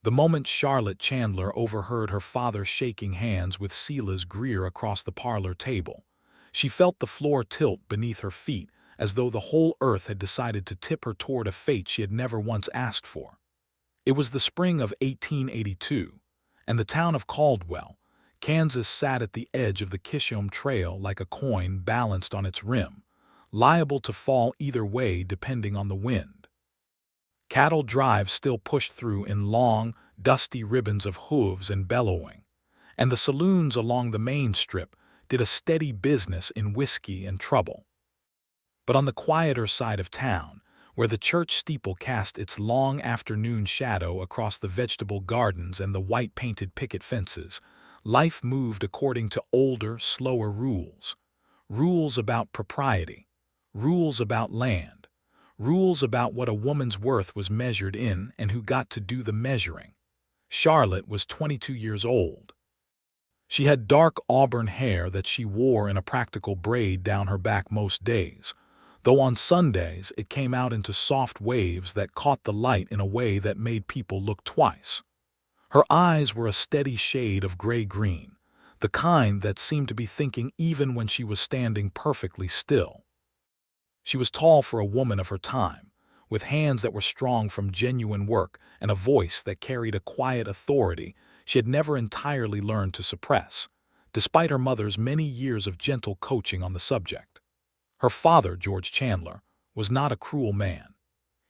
The moment Charlotte Chandler overheard her father shaking hands with Silas Greer across the parlor table, she felt the floor tilt beneath her feet as though the whole earth had decided to tip her toward a fate she had never once asked for. It was the spring of 1882, and the town of Caldwell, Kansas sat at the edge of the Kishom Trail like a coin balanced on its rim, liable to fall either way depending on the wind. Cattle drives still pushed through in long, dusty ribbons of hooves and bellowing, and the saloons along the main strip did a steady business in whiskey and trouble. But on the quieter side of town, where the church steeple cast its long afternoon shadow across the vegetable gardens and the white-painted picket fences, life moved according to older, slower rules. Rules about propriety, rules about land, rules about what a woman's worth was measured in and who got to do the measuring. Charlotte was 22 years old. She had dark auburn hair that she wore in a practical braid down her back most days, though on Sundays it came out into soft waves that caught the light in a way that made people look twice. Her eyes were a steady shade of gray-green, the kind that seemed to be thinking even when she was standing perfectly still. She was tall for a woman of her time, with hands that were strong from genuine work and a voice that carried a quiet authority she had never entirely learned to suppress, despite her mother's many years of gentle coaching on the subject. Her father, George Chandler, was not a cruel man.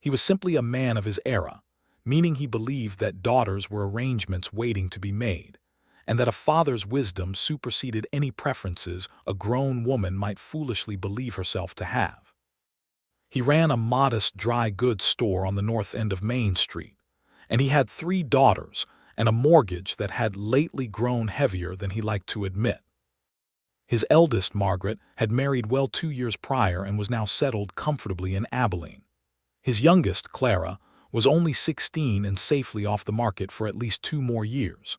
He was simply a man of his era, meaning he believed that daughters were arrangements waiting to be made, and that a father's wisdom superseded any preferences a grown woman might foolishly believe herself to have. He ran a modest dry goods store on the north end of Main Street, and he had 3 daughters and a mortgage that had lately grown heavier than he liked to admit. His eldest, Margaret, had married well 2 years prior and was now settled comfortably in Abilene. His youngest, Clara, was only 16 and safely off the market for at least 2 more years.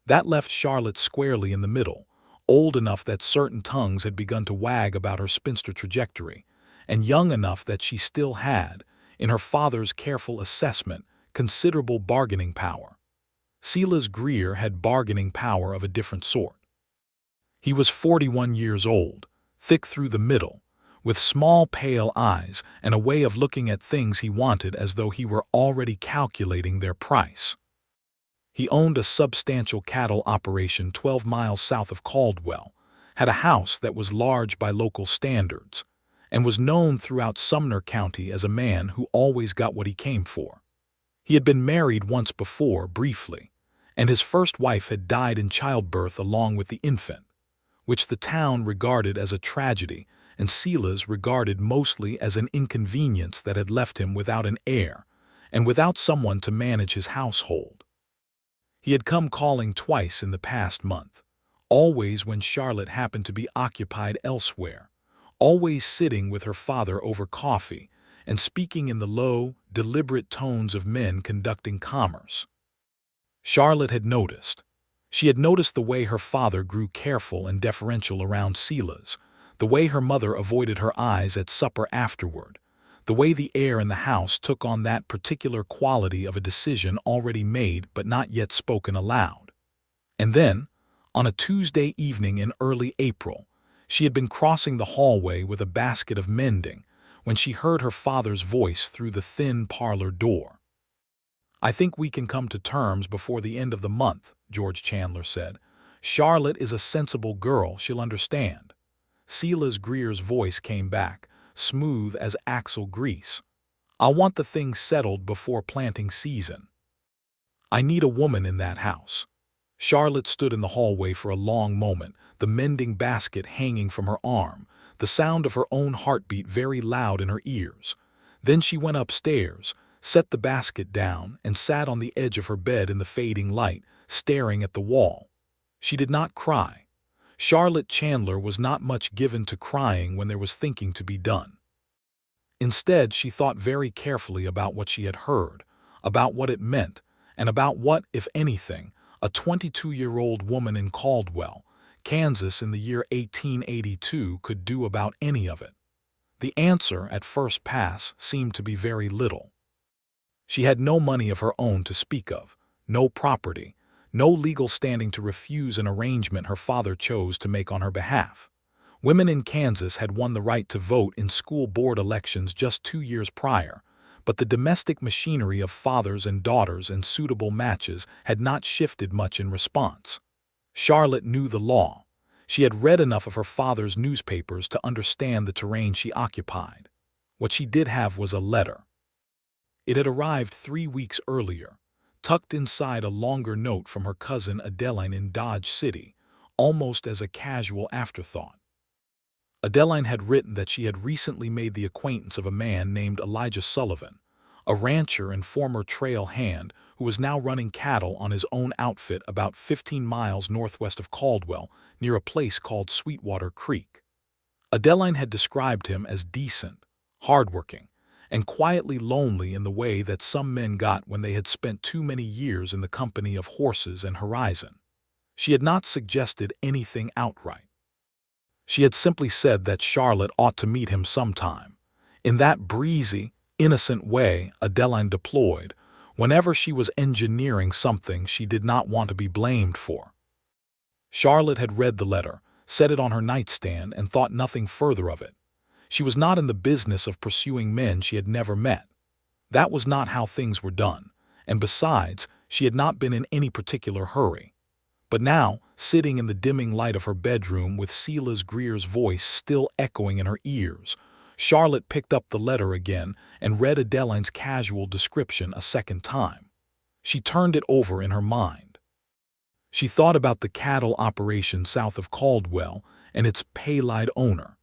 That left Charlotte squarely in the middle, old enough that certain tongues had begun to wag about her spinster trajectory, and young enough that she still had, in her father's careful assessment, considerable bargaining power. Silas Greer had bargaining power of a different sort. He was 41 years old, thick through the middle, with small pale eyes and a way of looking at things he wanted as though he were already calculating their price. He owned a substantial cattle operation 12 miles south of Caldwell, had a house that was large by local standards, and was known throughout Sumner County as a man who always got what he came for. He had been married once before, briefly, and his first wife had died in childbirth along with the infant, which the town regarded as a tragedy and Silas regarded mostly as an inconvenience that had left him without an heir and without someone to manage his household. He had come calling twice in the past month, always when Charlotte happened to be occupied elsewhere, always sitting with her father over coffee and speaking in the low, deliberate tones of men conducting commerce. Charlotte had noticed. She had noticed the way her father grew careful and deferential around Silas, the way her mother avoided her eyes at supper afterward, the way the air in the house took on that particular quality of a decision already made but not yet spoken aloud. And then, on a Tuesday evening in early April, she had been crossing the hallway with a basket of mending when she heard her father's voice through the thin parlor door. "I think we can come to terms before the end of the month," George Chandler said. "Charlotte is a sensible girl, she'll understand." Silas Greer's voice came back, smooth as axle grease. "I'll want the thing settled before planting season. I need a woman in that house." Charlotte stood in the hallway for a long moment, the mending basket hanging from her arm, the sound of her own heartbeat very loud in her ears. Then she went upstairs, set the basket down, and sat on the edge of her bed in the fading light, staring at the wall. She did not cry. Charlotte Chandler was not much given to crying when there was thinking to be done. Instead, she thought very carefully about what she had heard, about what it meant, and about what, if anything, a 22-year-old woman in Caldwell, Kansas in the year 1882 could do about any of it. The answer, at first pass, seemed to be very little. She had no money of her own to speak of, no property, no legal standing to refuse an arrangement her father chose to make on her behalf. Women in Kansas had won the right to vote in school board elections just 2 years prior, but the domestic machinery of fathers and daughters and suitable matches had not shifted much in response. Charlotte knew the law. She had read enough of her father's newspapers to understand the terrain she occupied. What she did have was a letter. It had arrived 3 weeks earlier, tucked inside a longer note from her cousin Adeline in Dodge City, almost as a casual afterthought. Adeline had written that she had recently made the acquaintance of a man named Elijah Sullivan, a rancher and former trail hand who was now running cattle on his own outfit about 15 miles northwest of Caldwell, near a place called Sweetwater Creek. Adeline had described him as decent, hardworking, and quietly lonely in the way that some men got when they had spent too many years in the company of horses and horizon. She had not suggested anything outright. She had simply said that Charlotte ought to meet him sometime, in that breezy, innocent way Adeline deployed whenever she was engineering something she did not want to be blamed for. Charlotte had read the letter, set it on her nightstand, and thought nothing further of it. She was not in the business of pursuing men she had never met. That was not how things were done, and besides, she had not been in any particular hurry. But now, sitting in the dimming light of her bedroom with Silas Greer's voice still echoing in her ears, Charlotte picked up the letter again and read Adeline's casual description a second time. She turned it over in her mind. She thought about the cattle operation south of Caldwell and its pale-eyed owner.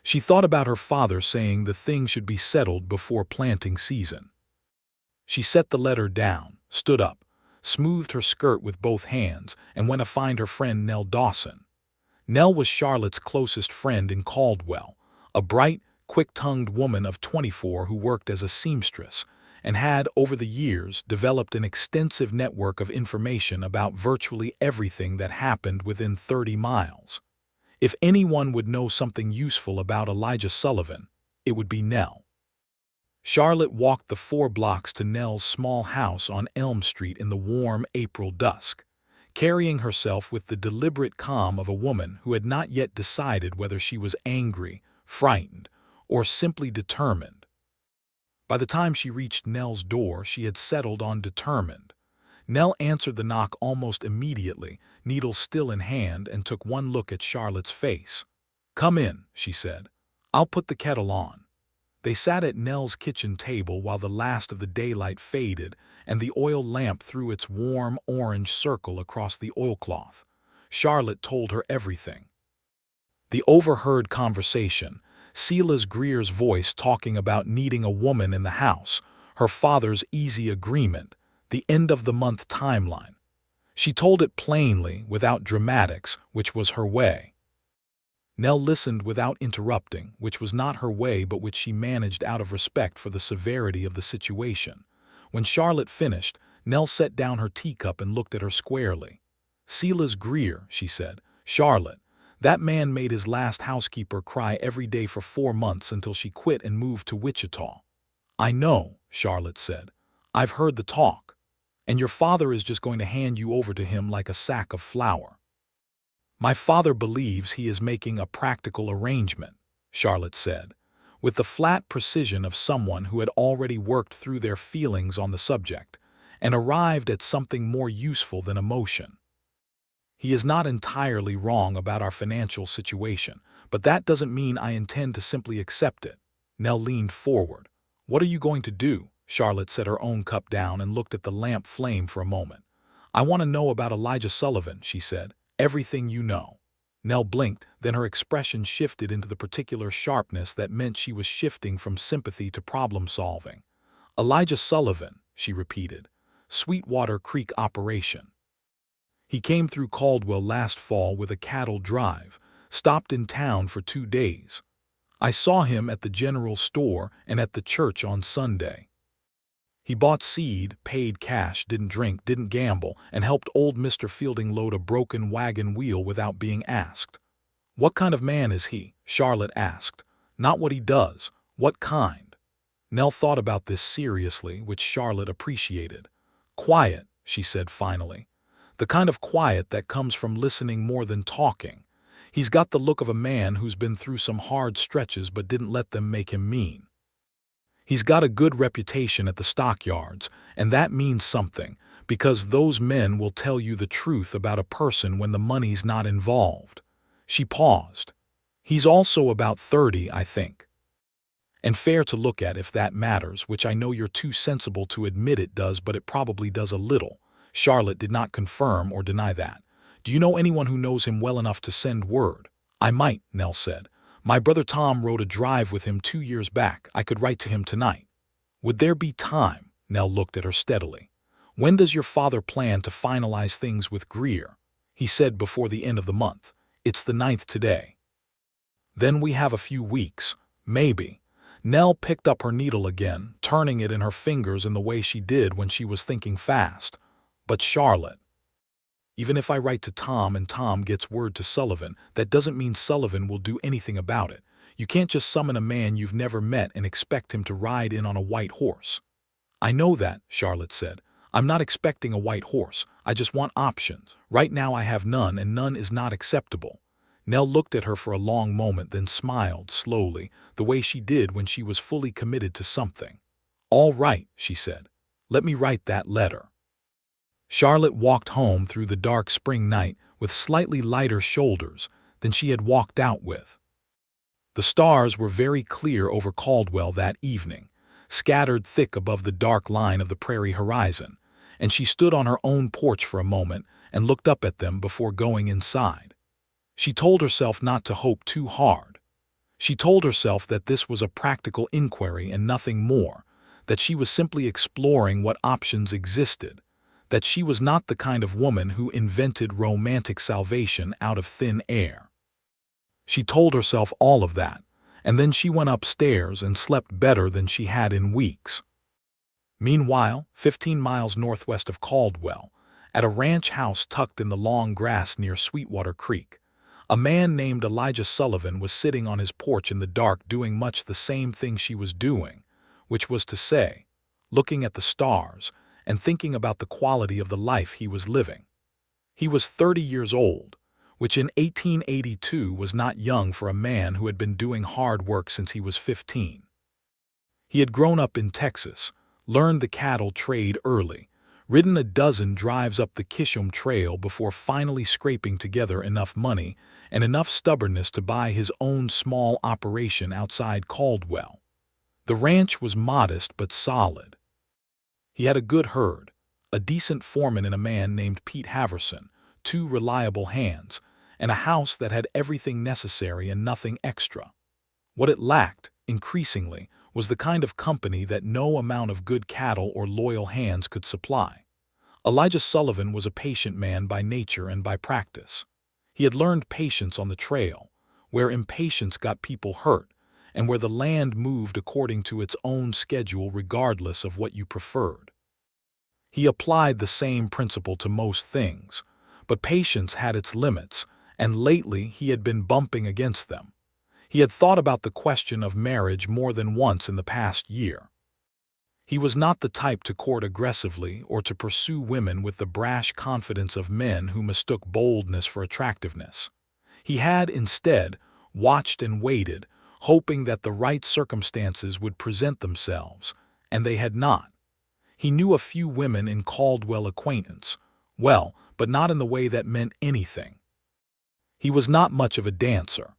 She thought about her father saying the thing should be settled before planting season. She set the letter down, stood up, smoothed her skirt with both hands, and went to find her friend Nell Dawson. Nell was Charlotte's closest friend in Caldwell, a bright, quick-tongued woman of 24 who worked as a seamstress and had, over the years, developed an extensive network of information about virtually everything that happened within 30 miles. If anyone would know something useful about Elijah Sullivan, it would be Nell. Charlotte walked the 4 blocks to Nell's small house on Elm Street in the warm April dusk, carrying herself with the deliberate calm of a woman who had not yet decided whether she was angry, frightened, or simply determined. By the time she reached Nell's door, she had settled on determined. Nell answered the knock almost immediately, needle still in hand, and took one look at Charlotte's face. "Come in," she said. "I'll put the kettle on." They sat at Nell's kitchen table while the last of the daylight faded and the oil lamp threw its warm orange circle across the oilcloth. Charlotte told her everything. The overheard conversation, Silas Greer's voice talking about needing a woman in the house, her father's easy agreement, the end-of-the-month timeline. She told it plainly, without dramatics, which was her way. Nell listened without interrupting, which was not her way but which she managed out of respect for the severity of the situation. When Charlotte finished, Nell set down her teacup and looked at her squarely. "Silas Greer," she said. "Charlotte, that man made his last housekeeper cry every day for 4 months until she quit and moved to Wichita." "I know," Charlotte said. "I've heard the talk. And your father is just going to hand you over to him like a sack of flour." "My father believes he is making a practical arrangement," Charlotte said, with the flat precision of someone who had already worked through their feelings on the subject and arrived at something more useful than emotion. "He is not entirely wrong about our financial situation, but that doesn't mean I intend to simply accept it." Nell leaned forward. "What are you going to do?" Charlotte set her own cup down and looked at the lamp flame for a moment. "I want to know about Elijah Sullivan," she said. "Everything you know." Nell blinked, then her expression shifted into the particular sharpness that meant she was shifting from sympathy to problem-solving. "Elijah Sullivan," she repeated. "Sweetwater Creek operation. He came through Caldwell last fall with a cattle drive, stopped in town for 2 days. I saw him at the general store and at the church on Sunday. He bought seed, paid cash, didn't drink, didn't gamble, and helped old Mr. Fielding load a broken wagon wheel without being asked." "What kind of man is he?" Charlotte asked. "Not what he does. What kind?" Nell thought about this seriously, which Charlotte appreciated. "Quiet," she said finally. "The kind of quiet that comes from listening more than talking. He's got the look of a man who's been through some hard stretches but didn't let them make him mean. He's got a good reputation at the stockyards, and that means something, because those men will tell you the truth about a person when the money's not involved." She paused. "He's also about 30, I think. And fair to look at if that matters, which I know you're too sensible to admit it does, but it probably does a little." Charlotte did not confirm or deny that. "Do you know anyone who knows him well enough to send word?" "I might," Nell said. "My brother Tom rode a drive with him 2 years back. I could write to him tonight." "Would there be time?" Nell looked at her steadily. "When does your father plan to finalize things with Greer?" "He said before the end of the month. It's the 9th today." "Then we have a few weeks, maybe." Nell picked up her needle again, turning it in her fingers in the way she did when she was thinking fast. "But Charlotte, even if I write to Tom and Tom gets word to Sullivan, that doesn't mean Sullivan will do anything about it. You can't just summon a man you've never met and expect him to ride in on a white horse." "I know that," Charlotte said. "I'm not expecting a white horse. I just want options. Right now I have none, and none is not acceptable." Nell looked at her for a long moment, then smiled slowly, the way she did when she was fully committed to something. "All right," she said. "Let me write that letter." Charlotte walked home through the dark spring night with slightly lighter shoulders than she had walked out with. The stars were very clear over Caldwell that evening, scattered thick above the dark line of the prairie horizon, and she stood on her own porch for a moment and looked up at them before going inside. She told herself not to hope too hard. She told herself that this was a practical inquiry and nothing more, that she was simply exploring what options existed, that she was not the kind of woman who invented romantic salvation out of thin air. She told herself all of that, and then she went upstairs and slept better than she had in weeks. Meanwhile, 15 miles northwest of Caldwell, at a ranch house tucked in the long grass near Sweetwater Creek, a man named Elijah Sullivan was sitting on his porch in the dark doing much the same thing she was doing, which was to say, looking at the stars and thinking about the quality of the life he was living. He was 30 years old, which in 1882 was not young for a man who had been doing hard work since he was 15. He had grown up in Texas, learned the cattle trade early, ridden a dozen drives up the Kishom Trail before finally scraping together enough money and enough stubbornness to buy his own small operation outside Caldwell. The ranch was modest but solid. He had a good herd, a decent foreman in a man named Pete Haverson, 2 reliable hands, and a house that had everything necessary and nothing extra. What it lacked, increasingly, was the kind of company that no amount of good cattle or loyal hands could supply. Elijah Sullivan was a patient man by nature and by practice. He had learned patience on the trail, where impatience got people hurt, and where the land moved according to its own schedule regardless of what you preferred. He applied the same principle to most things, but patience had its limits, and lately he had been bumping against them. He had thought about the question of marriage more than once in the past year. He was not the type to court aggressively or to pursue women with the brash confidence of men who mistook boldness for attractiveness. He had, instead, watched and waited, hoping that the right circumstances would present themselves, and they had not. He knew a few women in Caldwell acquaintance, well, but not in the way that meant anything. He was not much of a dancer,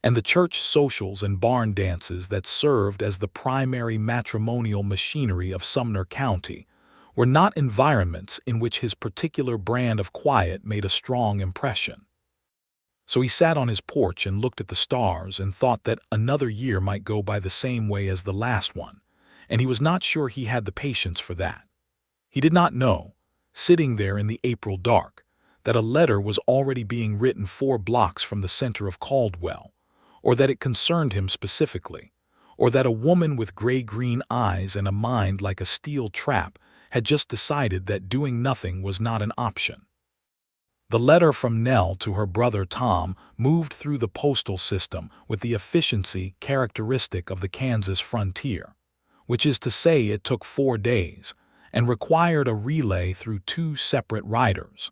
and the church socials and barn dances that served as the primary matrimonial machinery of Sumner County were not environments in which his particular brand of quiet made a strong impression. So he sat on his porch and looked at the stars and thought that another year might go by the same way as the last one, and he was not sure he had the patience for that. He did not know, sitting there in the April dark, that a letter was already being written 4 blocks from the center of Caldwell, or that it concerned him specifically, or that a woman with gray-green eyes and a mind like a steel trap had just decided that doing nothing was not an option. The letter from Nell to her brother Tom moved through the postal system with the efficiency characteristic of the Kansas frontier, which is to say it took 4 days, and required a relay through 2 separate riders.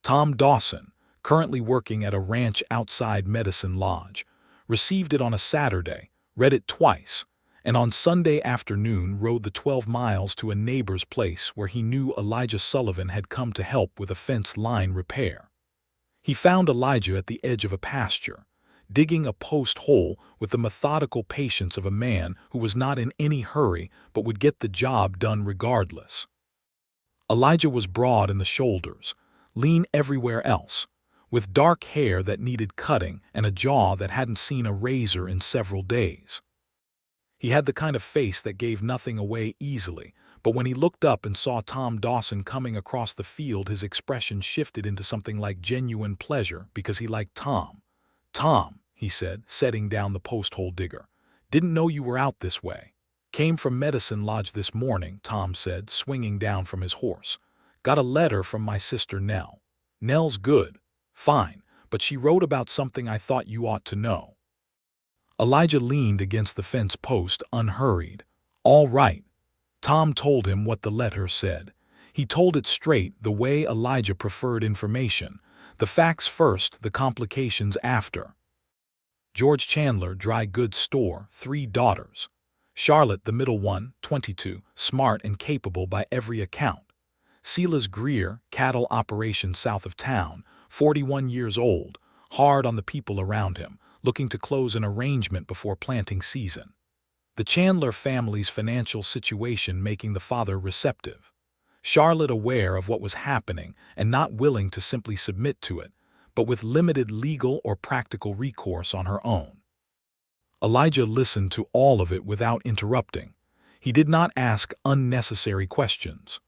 Tom Dawson, currently working at a ranch outside Medicine Lodge, received it on a Saturday, read it twice, and on Sunday afternoon rode the 12 miles to a neighbor's place where he knew Elijah Sullivan had come to help with a fence line repair. He found Elijah at the edge of a pasture, digging a post hole with the methodical patience of a man who was not in any hurry but would get the job done regardless. Elijah was broad in the shoulders, lean everywhere else, with dark hair that needed cutting and a jaw that hadn't seen a razor in several days. He had the kind of face that gave nothing away easily, but when he looked up and saw Tom Dawson coming across the field, his expression shifted into something like genuine pleasure because he liked Tom. "Tom," he said, setting down the post-hole digger, "didn't know you were out this way." "Came from Medicine Lodge this morning," Tom said, swinging down from his horse. "Got a letter from my sister Nell." "Nell's good." "Fine, but she wrote about something I thought you ought to know." Elijah leaned against the fence post, unhurried. "All right." Tom told him what the letter said. He told it straight, the way Elijah preferred information. The facts first, the complications after. George Chandler, dry goods store, 3 daughters. Charlotte, the middle one, 22, smart and capable by every account. Silas Greer, cattle operation south of town, 41 years old, hard on the people around him, looking to close an arrangement before planting season. The Chandler family's financial situation making the father receptive. Charlotte aware of what was happening and not willing to simply submit to it, but with limited legal or practical recourse on her own. Elijah listened to all of it without interrupting. He did not ask unnecessary questions.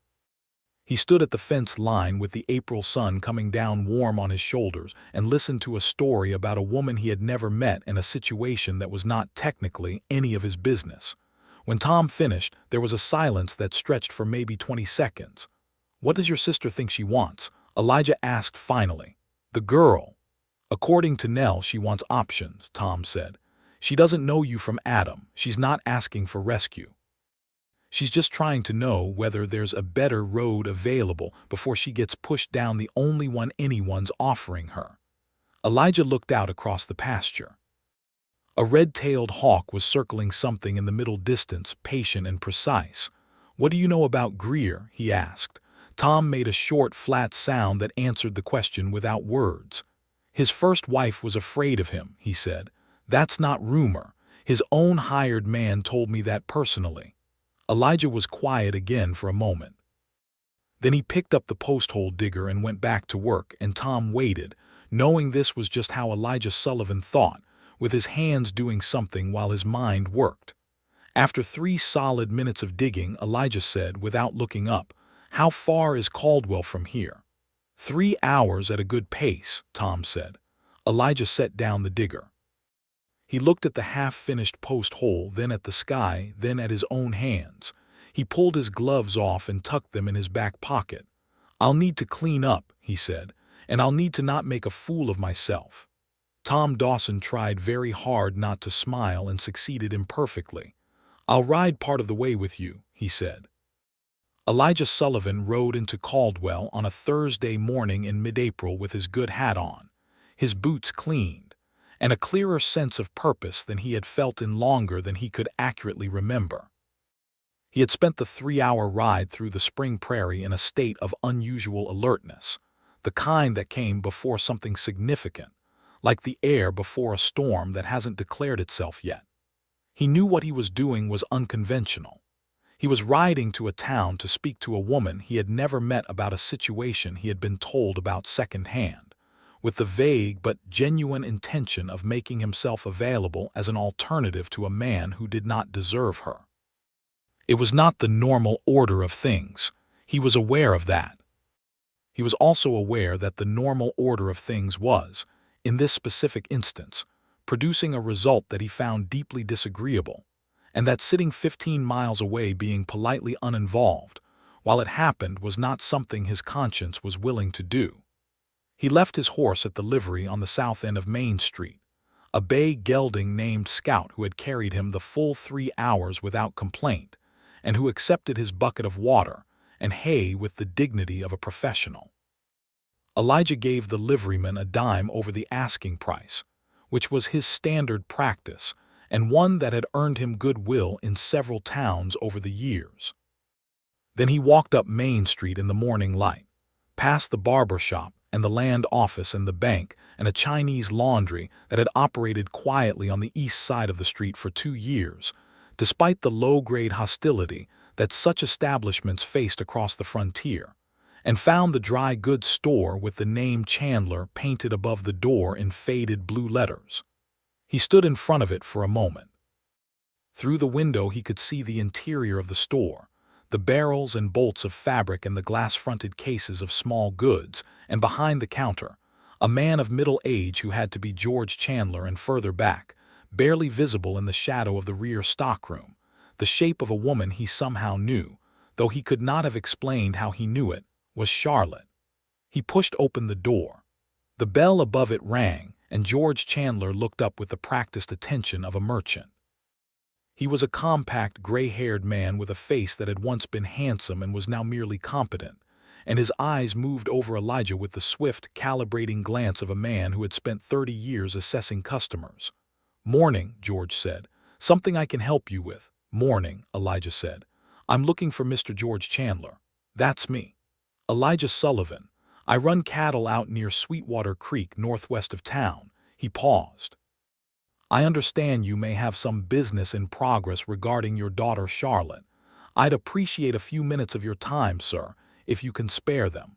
He stood at the fence line with the April sun coming down warm on his shoulders and listened to a story about a woman he had never met in a situation that was not technically any of his business. When Tom finished, there was a silence that stretched for maybe 20 seconds. "What does your sister think she wants?" Elijah asked finally. "The girl. According to Nell, she wants options," Tom said. "She doesn't know you from Adam. She's not asking for rescue. She's just trying to know whether there's a better road available before she gets pushed down the only one anyone's offering her." Elijah looked out across the pasture. A red-tailed hawk was circling something in the middle distance, patient and precise. "What do you know about Greer?" he asked. Tom made a short, flat sound that answered the question without words. "His first wife was afraid of him," he said. "That's not rumor. His own hired man told me that personally." Elijah was quiet again for a moment. Then he picked up the post-hole digger and went back to work, and Tom waited, knowing this was just how Elijah Sullivan thought, with his hands doing something while his mind worked. After 3 solid minutes of digging, Elijah said, without looking up, "How far is Caldwell from here?" 3 hours at a good pace," Tom said. Elijah set down the digger. He looked at the half-finished post hole, then at the sky, then at his own hands. He pulled his gloves off and tucked them in his back pocket. "I'll need to clean up," he said, "and I'll need to not make a fool of myself." Tom Dawson tried very hard not to smile and succeeded imperfectly. "I'll ride part of the way with you," he said. Elijah Sullivan rode into Caldwell on a Thursday morning in mid-April with his good hat on, his boots cleaned, and a clearer sense of purpose than he had felt in longer than he could accurately remember. He had spent the 3-hour ride through the spring prairie in a state of unusual alertness, the kind that came before something significant, like the air before a storm that hasn't declared itself yet. He knew what he was doing was unconventional. He was riding to a town to speak to a woman he had never met about a situation he had been told about secondhand, with the vague but genuine intention of making himself available as an alternative to a man who did not deserve her. It was not the normal order of things. He was aware of that. He was also aware that the normal order of things was, in this specific instance, producing a result that he found deeply disagreeable, and that sitting 15 miles away being politely uninvolved, while it happened, was not something his conscience was willing to do. He left his horse at the livery on the south end of Main Street, a bay gelding named Scout who had carried him the full 3 hours without complaint, and who accepted his bucket of water and hay with the dignity of a professional. Elijah gave the liveryman a dime over the asking price, which was his standard practice and one that had earned him goodwill in several towns over the years. Then he walked up Main Street in the morning light, past the barber shop and the land office and the bank and a Chinese laundry that had operated quietly on the east side of the street for 2 years, despite the low-grade hostility that such establishments faced across the frontier, and found the dry goods store with the name Chandler painted above the door in faded blue letters. He stood in front of it for a moment. Through the window he could see the interior of the store, the barrels and bolts of fabric and the glass-fronted cases of small goods, and behind the counter, a man of middle age who had to be George Chandler, and further back, barely visible in the shadow of the rear stockroom, the shape of a woman he somehow knew, though he could not have explained how he knew it, was Charlotte. He pushed open the door. The bell above it rang, and George Chandler looked up with the practiced attention of a merchant. He was a compact, gray-haired man with a face that had once been handsome and was now merely competent, and his eyes moved over Elijah with the swift, calibrating glance of a man who had spent 30 years assessing customers. "Morning," George said. "Something I can help you with?" "Morning," Elijah said. "I'm looking for Mr. George Chandler." "That's me. Elijah Sullivan. I run cattle out near Sweetwater Creek, northwest of town." He paused. "I understand you may have some business in progress regarding your daughter Charlotte. I'd appreciate a few minutes of your time, sir, if you can spare them."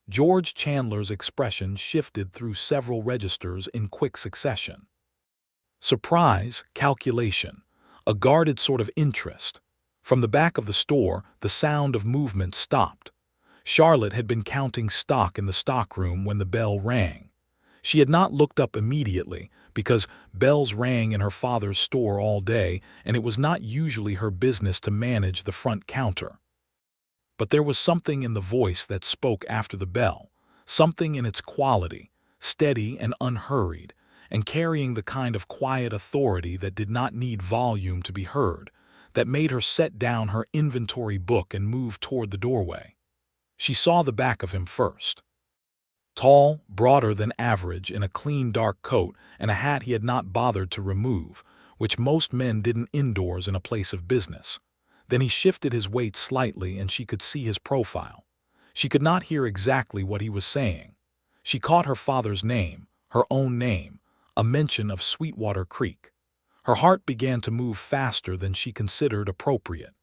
George Chandler's expression shifted through several registers in quick succession. Surprise, calculation, a guarded sort of interest. From the back of the store, the sound of movement stopped. Charlotte had been counting stock in the stockroom when the bell rang. She had not looked up immediately, because bells rang in her father's store all day, and it was not usually her business to manage the front counter. But there was something in the voice that spoke after the bell, something in its quality, steady and unhurried, and carrying the kind of quiet authority that did not need volume to be heard, that made her set down her inventory book and move toward the doorway. She saw the back of him first. Tall, broader than average, in a clean dark coat and a hat he had not bothered to remove, which most men didn't indoors in a place of business. Then he shifted his weight slightly and she could see his profile. She could not hear exactly what he was saying. She caught her father's name, her own name, a mention of Sweetwater Creek. Her heart began to move faster than she considered appropriate.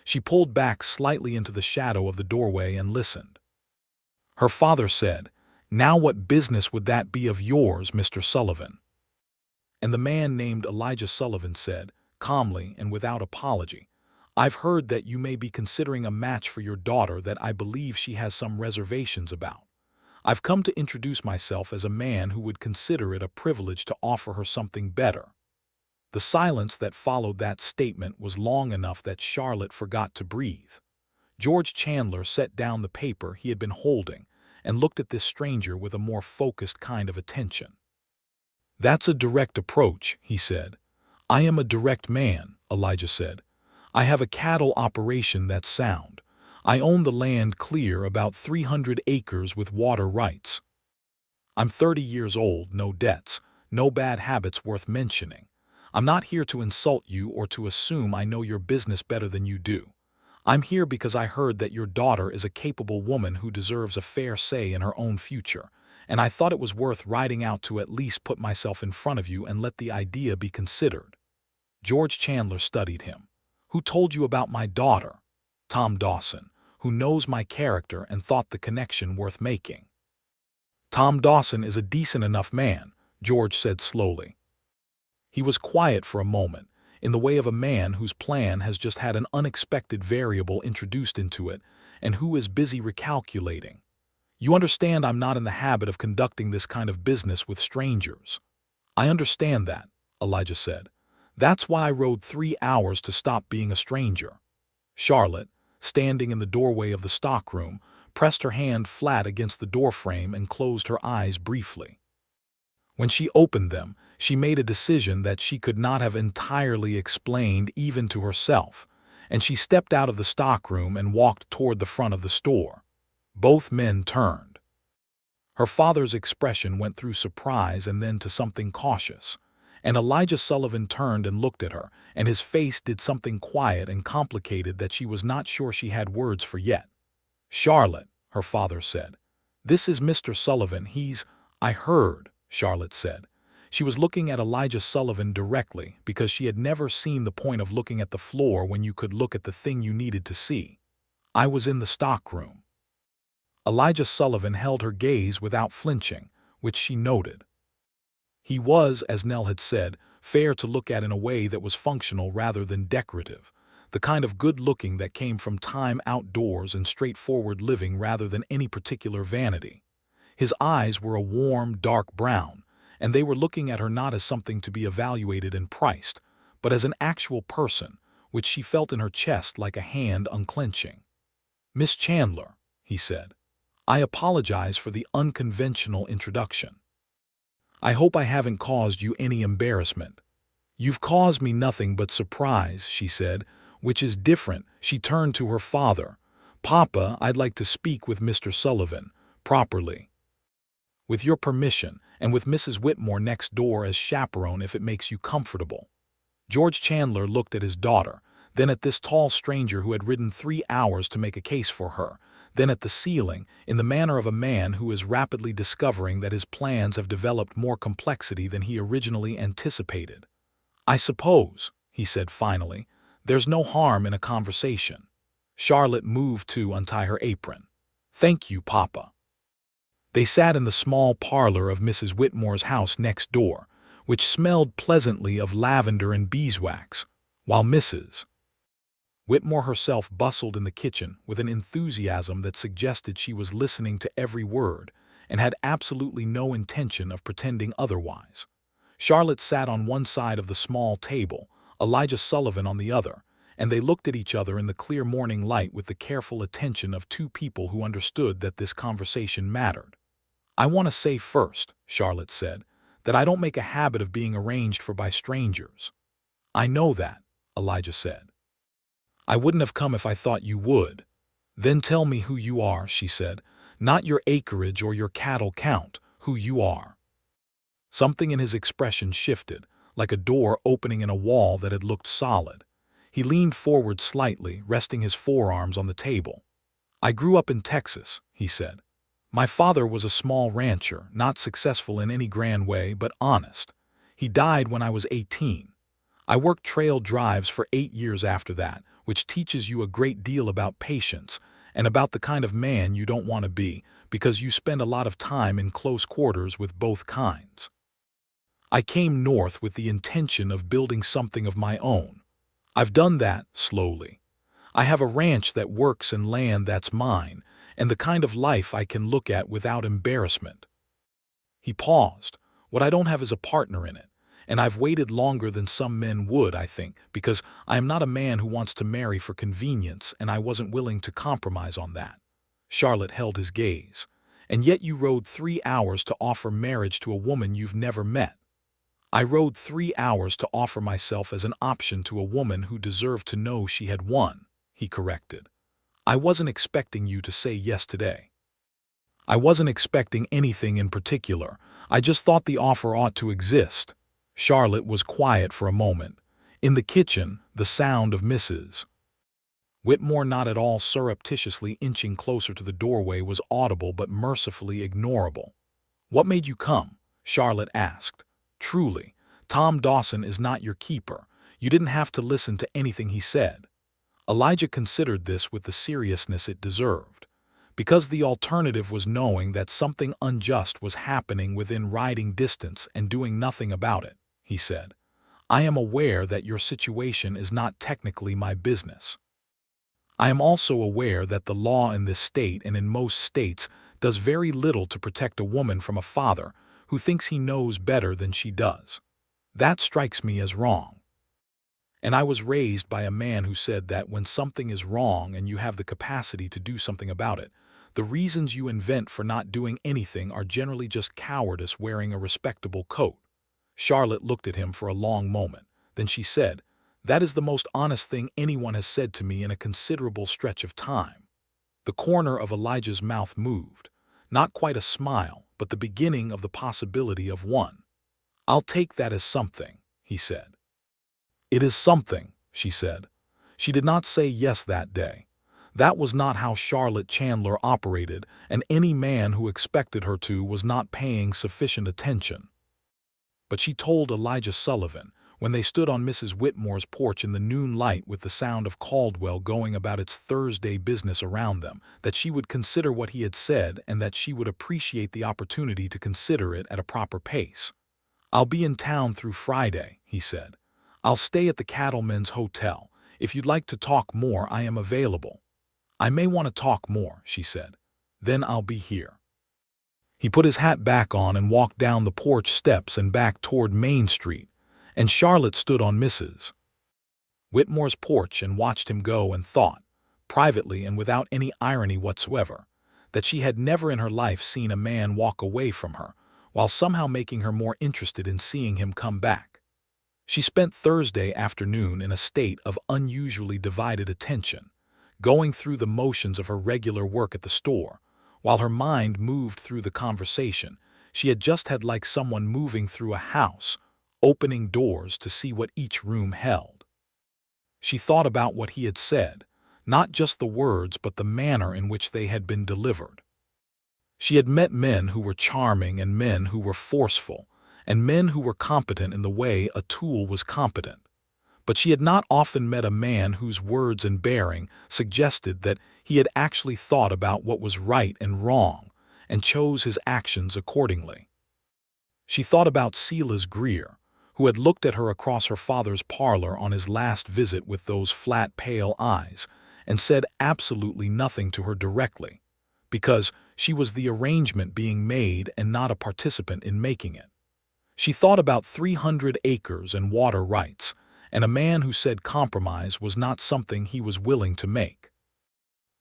She pulled back slightly into the shadow of the doorway and listened. Her father said, "Now what business would that be of yours, Mr. Sullivan?" And the man named Elijah Sullivan said, calmly and without apology, "I've heard that you may be considering a match for your daughter that I believe she has some reservations about. I've come to introduce myself as a man who would consider it a privilege to offer her something better." The silence that followed that statement was long enough that Charlotte forgot to breathe. George Chandler set down the paper he had been holding and looked at this stranger with a more focused kind of attention. "That's a direct approach," he said. "I am a direct man," Elijah said. "I have a cattle operation that's sound. I own the land clear, about 300 acres with water rights. I'm 30 years old, no debts, no bad habits worth mentioning. I'm not here to insult you or to assume I know your business better than you do. I'm here because I heard that your daughter is a capable woman who deserves a fair say in her own future, and I thought it was worth riding out to at least put myself in front of you and let the idea be considered." George Chandler studied him. "Who told you about my daughter?" "Tom Dawson, who knows my character and thought the connection worth making." "Tom Dawson is a decent enough man," George said slowly. He was quiet for a moment, in the way of a man whose plan has just had an unexpected variable introduced into it and who is busy recalculating. "You understand I'm not in the habit of conducting this kind of business with strangers." "I understand that," Elijah said. "That's why I rode 3 hours to stop being a stranger." Charlotte, standing in the doorway of the stockroom, pressed her hand flat against the doorframe and closed her eyes briefly. When she opened them, she made a decision that she could not have entirely explained even to herself, and she stepped out of the stockroom and walked toward the front of the store. Both men turned. Her father's expression went through surprise and then to something cautious, and Elijah Sullivan turned and looked at her, and his face did something quiet and complicated that she was not sure she had words for yet. "Charlotte," her father said, "this is Mr. Sullivan. I heard," Charlotte said. She was looking at Elijah Sullivan directly because she had never seen the point of looking at the floor when you could look at the thing you needed to see. "I was in the stockroom." Elijah Sullivan held her gaze without flinching, which she noted. He was, as Nell had said, fair to look at in a way that was functional rather than decorative, the kind of good-looking that came from time outdoors and straightforward living rather than any particular vanity. His eyes were a warm, dark brown, and they were looking at her not as something to be evaluated and priced, but as an actual person, which she felt in her chest like a hand unclenching. "Miss Chandler," he said, "I apologize for the unconventional introduction. I hope I haven't caused you any embarrassment." "You've caused me nothing but surprise," she said, "which is different." She turned to her father. "Papa, I'd like to speak with Mr. Sullivan, properly. With your permission, and with Mrs. Whitmore next door as chaperone if it makes you comfortable." George Chandler looked at his daughter, then at this tall stranger who had ridden 3 hours to make a case for her, then at the ceiling, in the manner of a man who is rapidly discovering that his plans have developed more complexity than he originally anticipated. "I suppose," he said finally, "there's no harm in a conversation." Charlotte moved to untie her apron. "Thank you, Papa." They sat in the small parlor of Mrs. Whitmore's house next door, which smelled pleasantly of lavender and beeswax, while Mrs. Whitmore herself bustled in the kitchen with an enthusiasm that suggested she was listening to every word and had absolutely no intention of pretending otherwise. Charlotte sat on one side of the small table, Elijah Sullivan on the other, and they looked at each other in the clear morning light with the careful attention of two people who understood that this conversation mattered. "I want to say first," Charlotte said, "that I don't make a habit of being arranged for by strangers." "I know that," Elijah said. "I wouldn't have come if I thought you would." "Then tell me who you are," she said. "Not your acreage or your cattle count, who you are." Something in his expression shifted, like a door opening in a wall that had looked solid. He leaned forward slightly, resting his forearms on the table. "I grew up in Texas," he said. "My father was a small rancher, not successful in any grand way, but honest. He died when I was 18. I worked trail drives for 8 years after that, which teaches you a great deal about patience and about the kind of man you don't want to be, because you spend a lot of time in close quarters with both kinds. I came north with the intention of building something of my own. I've done that slowly. I have a ranch that works and land that's mine, and the kind of life I can look at without embarrassment." He paused. "What I don't have is a partner in it, and I've waited longer than some men would, I think, because I am not a man who wants to marry for convenience, and I wasn't willing to compromise on that." Charlotte held his gaze. "And yet you rode 3 hours to offer marriage to a woman you've never met." "I rode 3 hours to offer myself as an option to a woman who deserved to know she had won," he corrected. "I wasn't expecting you to say yes today." "I wasn't expecting anything in particular. I just thought the offer ought to exist." Charlotte was quiet for a moment. In the kitchen, the sound of Mrs. Whitmore, not at all surreptitiously inching closer to the doorway, was audible but mercifully ignorable. "What made you come?" Charlotte asked. "Truly, Tom Dawson is not your keeper. You didn't have to listen to anything he said." Elijah considered this with the seriousness it deserved. "Because the alternative was knowing that something unjust was happening within riding distance and doing nothing about it," he said. "I am aware that your situation is not technically my business. I am also aware that the law in this state and in most states does very little to protect a woman from a father who thinks he knows better than she does. That strikes me as wrong. And I was raised by a man who said that when something is wrong and you have the capacity to do something about it, the reasons you invent for not doing anything are generally just cowardice wearing a respectable coat." Charlotte looked at him for a long moment. Then she said, That is the most honest thing anyone has said to me in a considerable stretch of time. The corner of Elijah's mouth moved. Not quite a smile, but the beginning of the possibility of one. "I'll take that as something," he said. "It is something," she said. She did not say yes that day. That was not how Charlotte Chandler operated, and any man who expected her to was not paying sufficient attention. But she told Elijah Sullivan, when they stood on Mrs. Whitmore's porch in the noon light with the sound of Caldwell going about its Thursday business around them, that she would consider what he had said and that she would appreciate the opportunity to consider it at a proper pace. "I'll be in town through Friday," he said. "I'll stay at the Cattlemen's Hotel. If you'd like to talk more, I am available." "I may want to talk more," she said. "Then I'll be here." He put his hat back on and walked down the porch steps and back toward Main Street, and Charlotte stood on Mrs. Whitmore's porch and watched him go and thought, privately and without any irony whatsoever, that she had never in her life seen a man walk away from her, while somehow making her more interested in seeing him come back. She spent Thursday afternoon in a state of unusually divided attention, going through the motions of her regular work at the store, while her mind moved through the conversation. She had just had like someone moving through a house, opening doors to see what each room held. She thought about what he had said, not just the words but the manner in which they had been delivered. She had met men who were charming and men who were forceful, and men who were competent in the way a tool was competent. But she had not often met a man whose words and bearing suggested that he had actually thought about what was right and wrong, and chose his actions accordingly. She thought about Silas Greer, who had looked at her across her father's parlor on his last visit with those flat, pale eyes, and said absolutely nothing to her directly, because she was the arrangement being made and not a participant in making it. She thought about 300 acres and water rights, and a man who said compromise was not something he was willing to make.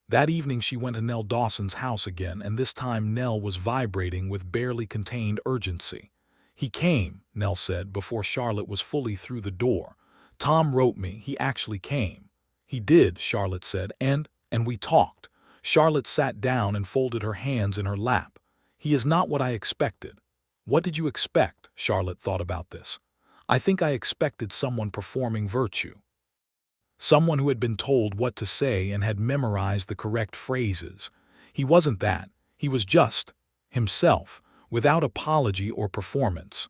That evening she went to Nell Dawson's house again, and this time Nell was vibrating with barely contained urgency. "He came," Nell said before Charlotte was fully through the door. "Tom wrote me, he actually came." "He did," Charlotte said, and we talked." Charlotte sat down and folded her hands in her lap. "He is not what I expected." "What did you expect?" Charlotte thought about this. "I think I expected someone performing virtue. Someone who had been told what to say and had memorized the correct phrases. He wasn't that. He was just himself, without apology or performance."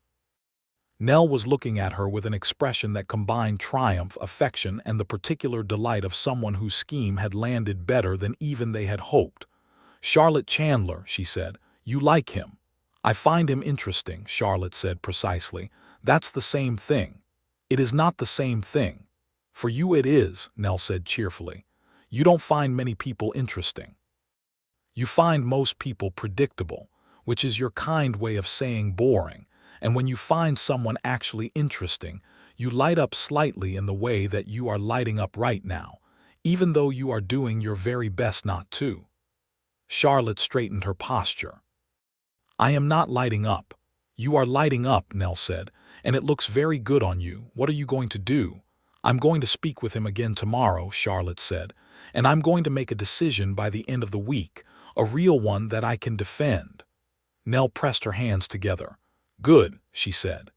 Nell was looking at her with an expression that combined triumph, affection, and the particular delight of someone whose scheme had landed better than even they had hoped. "Charlotte Chandler," she said, "you like him." "I find him interesting," Charlotte said precisely. "That's the same thing." "It is not the same thing." "For you it is," Nell said cheerfully. "You don't find many people interesting. You find most people predictable, which is your kind way of saying boring, and when you find someone actually interesting, you light up slightly in the way that you are lighting up right now, even though you are doing your very best not to." Charlotte straightened her posture. "I am not lighting up." "You are lighting up," Nell said, "and it looks very good on you. What are you going to do?" "I'm going to speak with him again tomorrow," Charlotte said, "and I'm going to make a decision by the end of the week, a real one that I can defend." Nell pressed her hands together. "Good," she said.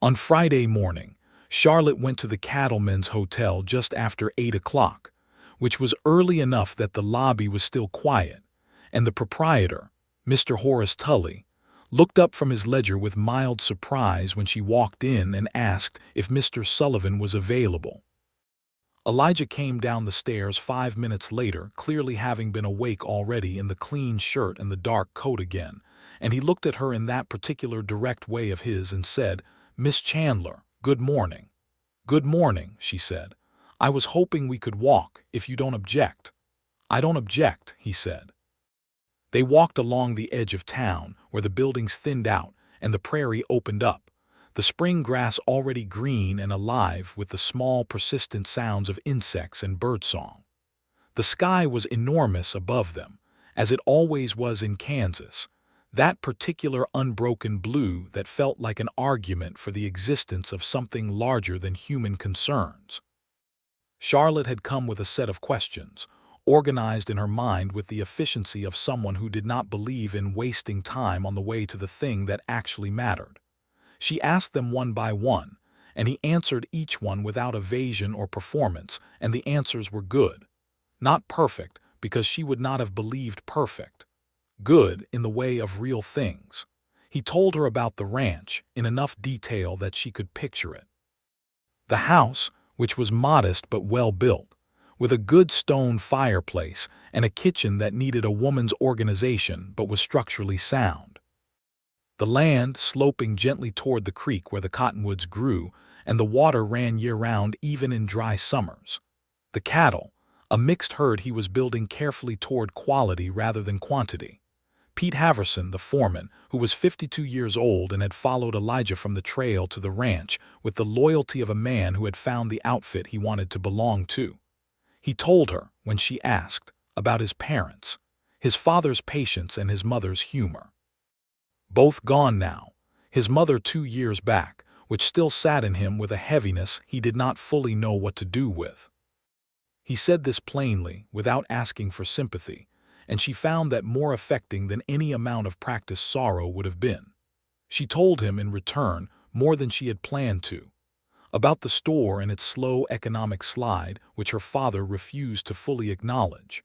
On Friday morning, Charlotte went to the Cattlemen's Hotel just after 8 o'clock, which was early enough that the lobby was still quiet, and the proprietor, Mr. Horace Tully, looked up from his ledger with mild surprise when she walked in and asked if Mr. Sullivan was available. Elijah came down the stairs 5 minutes later, clearly having been awake already, in the clean shirt and the dark coat again, and he looked at her in that particular direct way of his and said, "Miss Chandler, good morning." "Good morning," she said. "I was hoping we could walk, if you don't object." "I don't object," he said. They walked along the edge of town, where the buildings thinned out and the prairie opened up, the spring grass already green and alive with the small, persistent sounds of insects and birdsong. The sky was enormous above them, as it always was in Kansas, That particular unbroken blue that felt like an argument for the existence of something larger than human concerns. Charlotte had come with a set of questions, organized in her mind with the efficiency of someone who did not believe in wasting time on the way to the thing that actually mattered. She asked them one by one, and he answered each one without evasion or performance, and the answers were good. Not perfect, because she would not have believed perfect. Good in the way of real things. He told her about the ranch in enough detail that she could picture it. The house, which was modest but well built, with a good stone fireplace and a kitchen that needed a woman's organization but was structurally sound. The land sloping gently toward the creek where the cottonwoods grew, and the water ran year-round even in dry summers. The cattle, a mixed herd he was building carefully toward quality rather than quantity. Pete Haverson, the foreman, who was 52 years old and had followed Elijah from the trail to the ranch with the loyalty of a man who had found the outfit he wanted to belong to. He told her, when she asked, about his parents, his father's patience and his mother's humor. Both gone now, his mother 2 years back, which still sat in him with a heaviness he did not fully know what to do with. He said this plainly, without asking for sympathy, and she found that more affecting than any amount of practiced sorrow would have been. She told him, in return, more than she had planned to. About the store and its slow economic slide, which her father refused to fully acknowledge.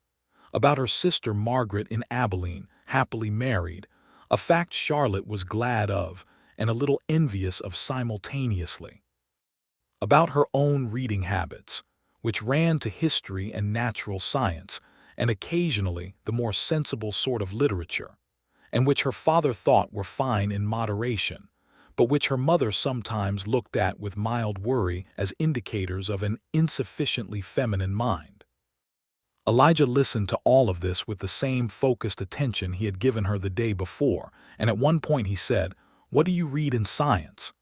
About her sister Margaret in Abilene, happily married, a fact Charlotte was glad of and a little envious of simultaneously. About her own reading habits, which ran to history and natural science, and occasionally the more sensible sort of literature, and which her father thought were fine in moderation, but which her mother sometimes looked at with mild worry as indicators of an insufficiently feminine mind. Elijah listened to all of this with the same focused attention he had given her the day before, and at one point he said, "What do you read in science?"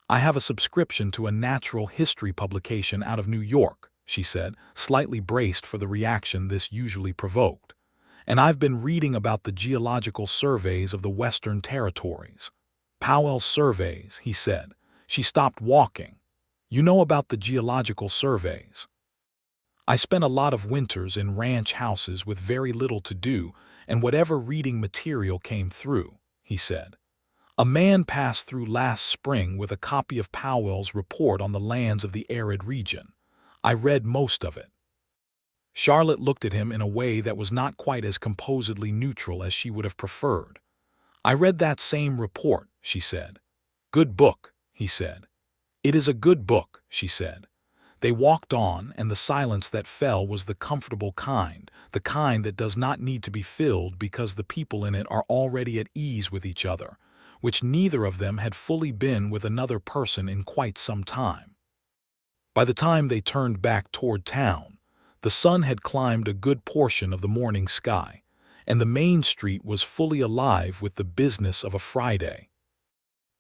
"I have a subscription to a natural history publication out of New York," she said, slightly braced for the reaction this usually provoked. "And I've been reading about the geological surveys of the Western Territories." "Powell's surveys," he said. She stopped walking. "You know about the geological surveys?" "I spent a lot of winters in ranch houses with very little to do, and whatever reading material came through," he said. "A man passed through last spring with a copy of Powell's report on the lands of the arid region. I read most of it." Charlotte looked at him in a way that was not quite as composedly neutral as she would have preferred. "I read that same report," she said. "Good book," he said. "It is a good book," she said. They walked on, and the silence that fell was the comfortable kind, the kind that does not need to be filled because the people in it are already at ease with each other, which neither of them had fully been with another person in quite some time. By the time they turned back toward town, the sun had climbed a good portion of the morning sky, and the main street was fully alive with the business of a Friday.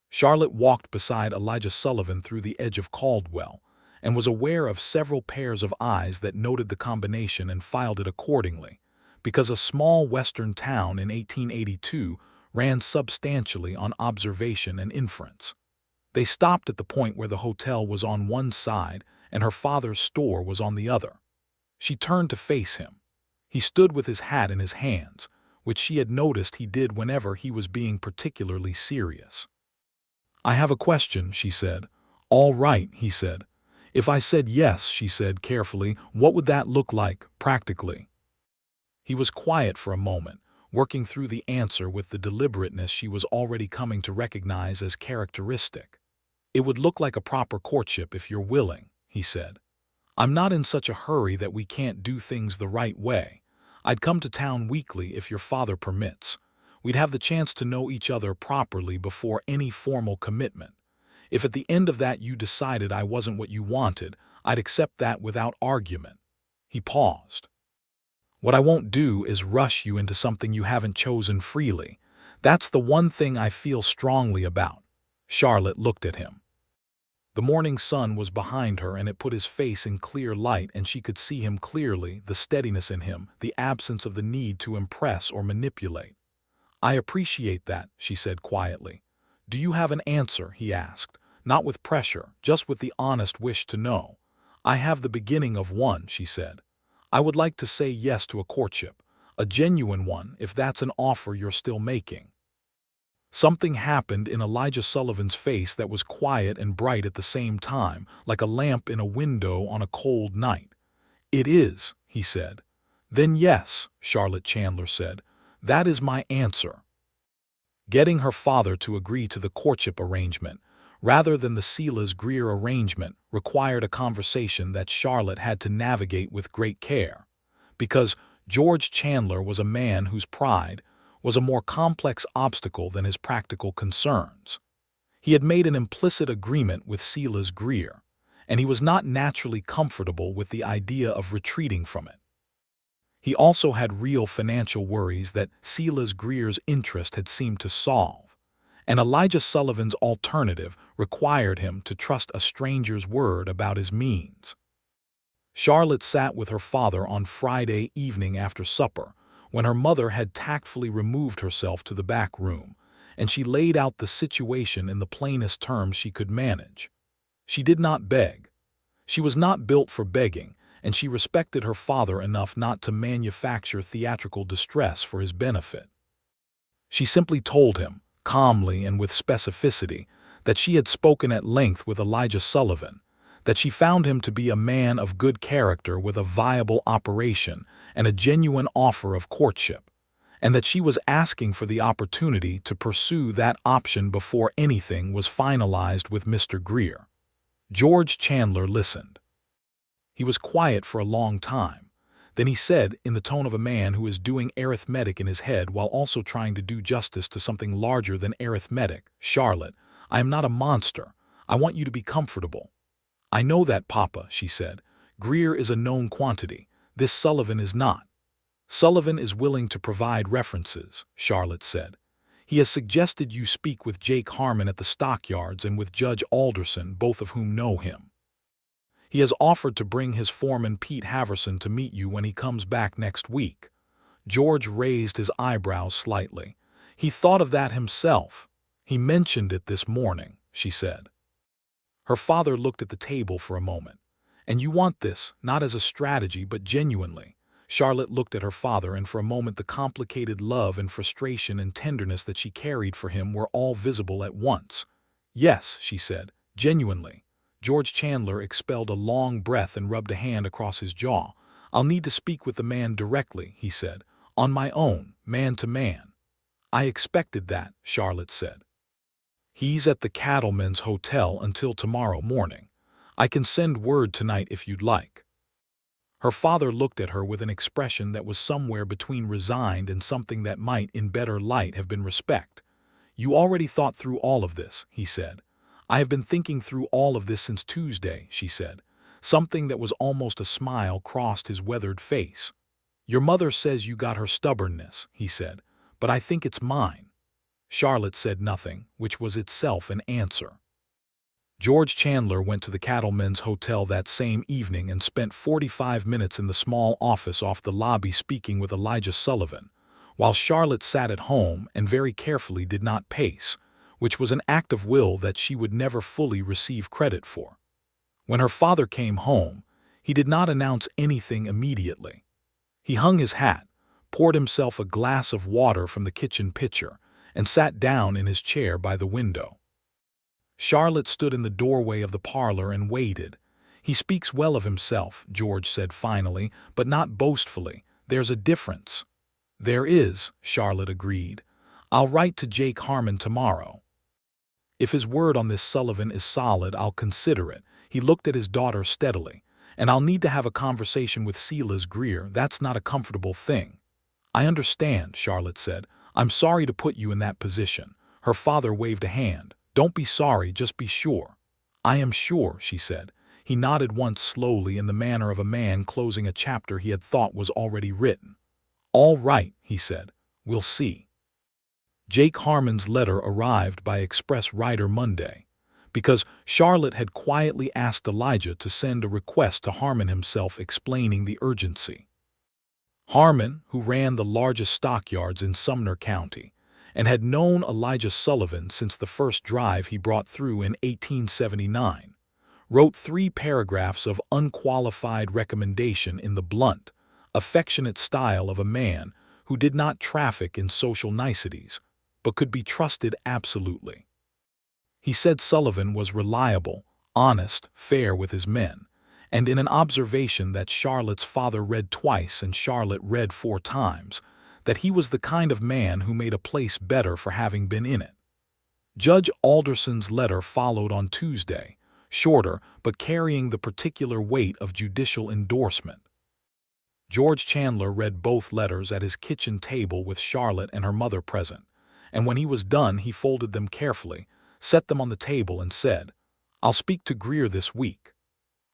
Charlotte walked beside Elijah Sullivan through the edge of Caldwell, and was aware of several pairs of eyes that noted the combination and filed it accordingly, because a small western town in 1882 ran substantially on observation and inference. They stopped at the point where the hotel was on one side and her father's store was on the other. She turned to face him. He stood with his hat in his hands, which she had noticed he did whenever he was being particularly serious. "I have a question," she said. "All right," he said. "If I said yes," she said carefully, "what would that look like, practically?" He was quiet for a moment, working through the answer with the deliberateness she was already coming to recognize as characteristic. "It would look like a proper courtship if you're willing," he said. "I'm not in such a hurry that we can't do things the right way. I'd come to town weekly if your father permits. We'd have the chance to know each other properly before any formal commitment. If at the end of that you decided I wasn't what you wanted, I'd accept that without argument." He paused. "What I won't do is rush you into something you haven't chosen freely. That's the one thing I feel strongly about." Charlotte looked at him. The morning sun was behind her, and it put his face in clear light, and she could see him clearly, the steadiness in him, the absence of the need to impress or manipulate. "I appreciate that," she said quietly. "Do you have an answer?" he asked, not with pressure, just with the honest wish to know. "I have the beginning of one," she said. "I would like to say yes to a courtship, a genuine one, if that's an offer you're still making." Something happened in Elijah Sullivan's face that was quiet and bright at the same time, like a lamp in a window on a cold night. "It is," he said. "Then yes," Charlotte Chandler said. "That is my answer." Getting her father to agree to the courtship arrangement, rather than the Silas Greer arrangement, required a conversation that Charlotte had to navigate with great care. Because George Chandler was a man whose pride was a more complex obstacle than his practical concerns. He had made an implicit agreement with Silas Greer, and he was not naturally comfortable with the idea of retreating from it. He also had real financial worries that Silas Greer's interest had seemed to solve, and Elijah Sullivan's alternative required him to trust a stranger's word about his means. Charlotte sat with her father on Friday evening after supper, when her mother had tactfully removed herself to the back room, and she laid out the situation in the plainest terms she could manage. She did not beg. She was not built for begging, and she respected her father enough not to manufacture theatrical distress for his benefit. She simply told him, calmly and with specificity, that she had spoken at length with Elijah Sullivan, that she found him to be a man of good character with a viable operation and a genuine offer of courtship, and that she was asking for the opportunity to pursue that option before anything was finalized with Mr. Greer. George Chandler listened. He was quiet for a long time. Then he said, in the tone of a man who is doing arithmetic in his head while also trying to do justice to something larger than arithmetic, "Charlotte, I am not a monster. I want you to be comfortable." "I know that, Papa," she said. "Greer is a known quantity. This Sullivan is not." "Sullivan is willing to provide references," Charlotte said. "He has suggested you speak with Jake Harmon at the stockyards and with Judge Alderson, both of whom know him. He has offered to bring his foreman Pete Haverson to meet you when he comes back next week." George raised his eyebrows slightly. "He thought of that himself. He mentioned it this morning," she said. Her father looked at the table for a moment. "And you want this, not as a strategy, but genuinely?" Charlotte looked at her father, and for a moment the complicated love and frustration and tenderness that she carried for him were all visible at once. "Yes," she said, "genuinely." George Chandler expelled a long breath and rubbed a hand across his jaw. "I'll need to speak with the man directly," he said. "On my own, man to man." "I expected that," Charlotte said. "He's at the Cattlemen's Hotel until tomorrow morning. I can send word tonight if you'd like." Her father looked at her with an expression that was somewhere between resigned and something that might, in better light, have been respect. "You already thought through all of this," he said. "I have been thinking through all of this since Tuesday," she said. Something that was almost a smile crossed his weathered face. "Your mother says you got her stubbornness," he said, "but I think it's mine." Charlotte said nothing, which was itself an answer. George Chandler went to the Cattlemen's Hotel that same evening and spent 45 minutes in the small office off the lobby speaking with Elijah Sullivan, while Charlotte sat at home and very carefully did not pace, which was an act of will that she would never fully receive credit for. When her father came home, he did not announce anything immediately. He hung his hat, poured himself a glass of water from the kitchen pitcher, and sat down in his chair by the window. Charlotte stood in the doorway of the parlor and waited. "He speaks well of himself," George said finally, "but not boastfully. There's a difference." "There is," Charlotte agreed. "I'll write to Jake Harmon tomorrow. If his word on this Sullivan is solid, I'll consider it." He looked at his daughter steadily. "And I'll need to have a conversation with Silas Greer. That's not a comfortable thing." "I understand," Charlotte said. "I'm sorry to put you in that position." Her father waved a hand. "Don't be sorry, just be sure." "I am sure," she said. He nodded once slowly in the manner of a man closing a chapter he had thought was already written. "All right," he said. "We'll see." Jake Harmon's letter arrived by express rider Monday, because Charlotte had quietly asked Elijah to send a request to Harmon himself explaining the urgency. Harmon, who ran the largest stockyards in Sumner County, and had known Elijah Sullivan since the first drive he brought through in 1879, wrote 3 paragraphs of unqualified recommendation in the blunt, affectionate style of a man who did not traffic in social niceties, but could be trusted absolutely. He said Sullivan was reliable, honest, fair with his men, and in an observation that Charlotte's father read twice and Charlotte read 4 times, that he was the kind of man who made a place better for having been in it. Judge Alderson's letter followed on Tuesday, shorter but carrying the particular weight of judicial endorsement. George Chandler read both letters at his kitchen table with Charlotte and her mother present, and when he was done he folded them carefully, set them on the table and said, "I'll speak to Greer this week."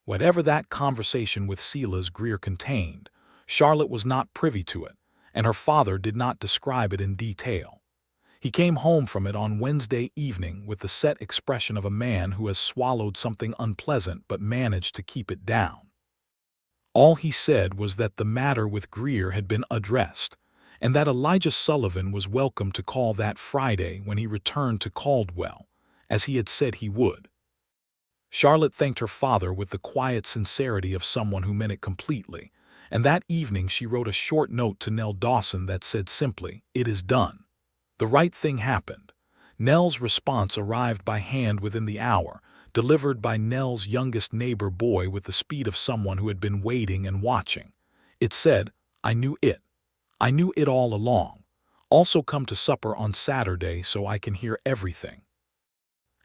Whatever that conversation with Silas Greer contained, Charlotte was not privy to it, and her father did not describe it in detail. He came home from it on Wednesday evening with the set expression of a man who has swallowed something unpleasant but managed to keep it down. All he said was that the matter with Greer had been addressed, and that Elijah Sullivan was welcome to call that Friday when he returned to Caldwell, as he had said he would. Charlotte thanked her father with the quiet sincerity of someone who meant it completely, and that evening she wrote a short note to Nell Dawson that said simply, "It is done." The right thing happened. Nell's response arrived by hand within the hour, delivered by Nell's youngest neighbor boy with the speed of someone who had been waiting and watching. It said, "I knew it. I knew it all along. Also come to supper on Saturday so I can hear everything."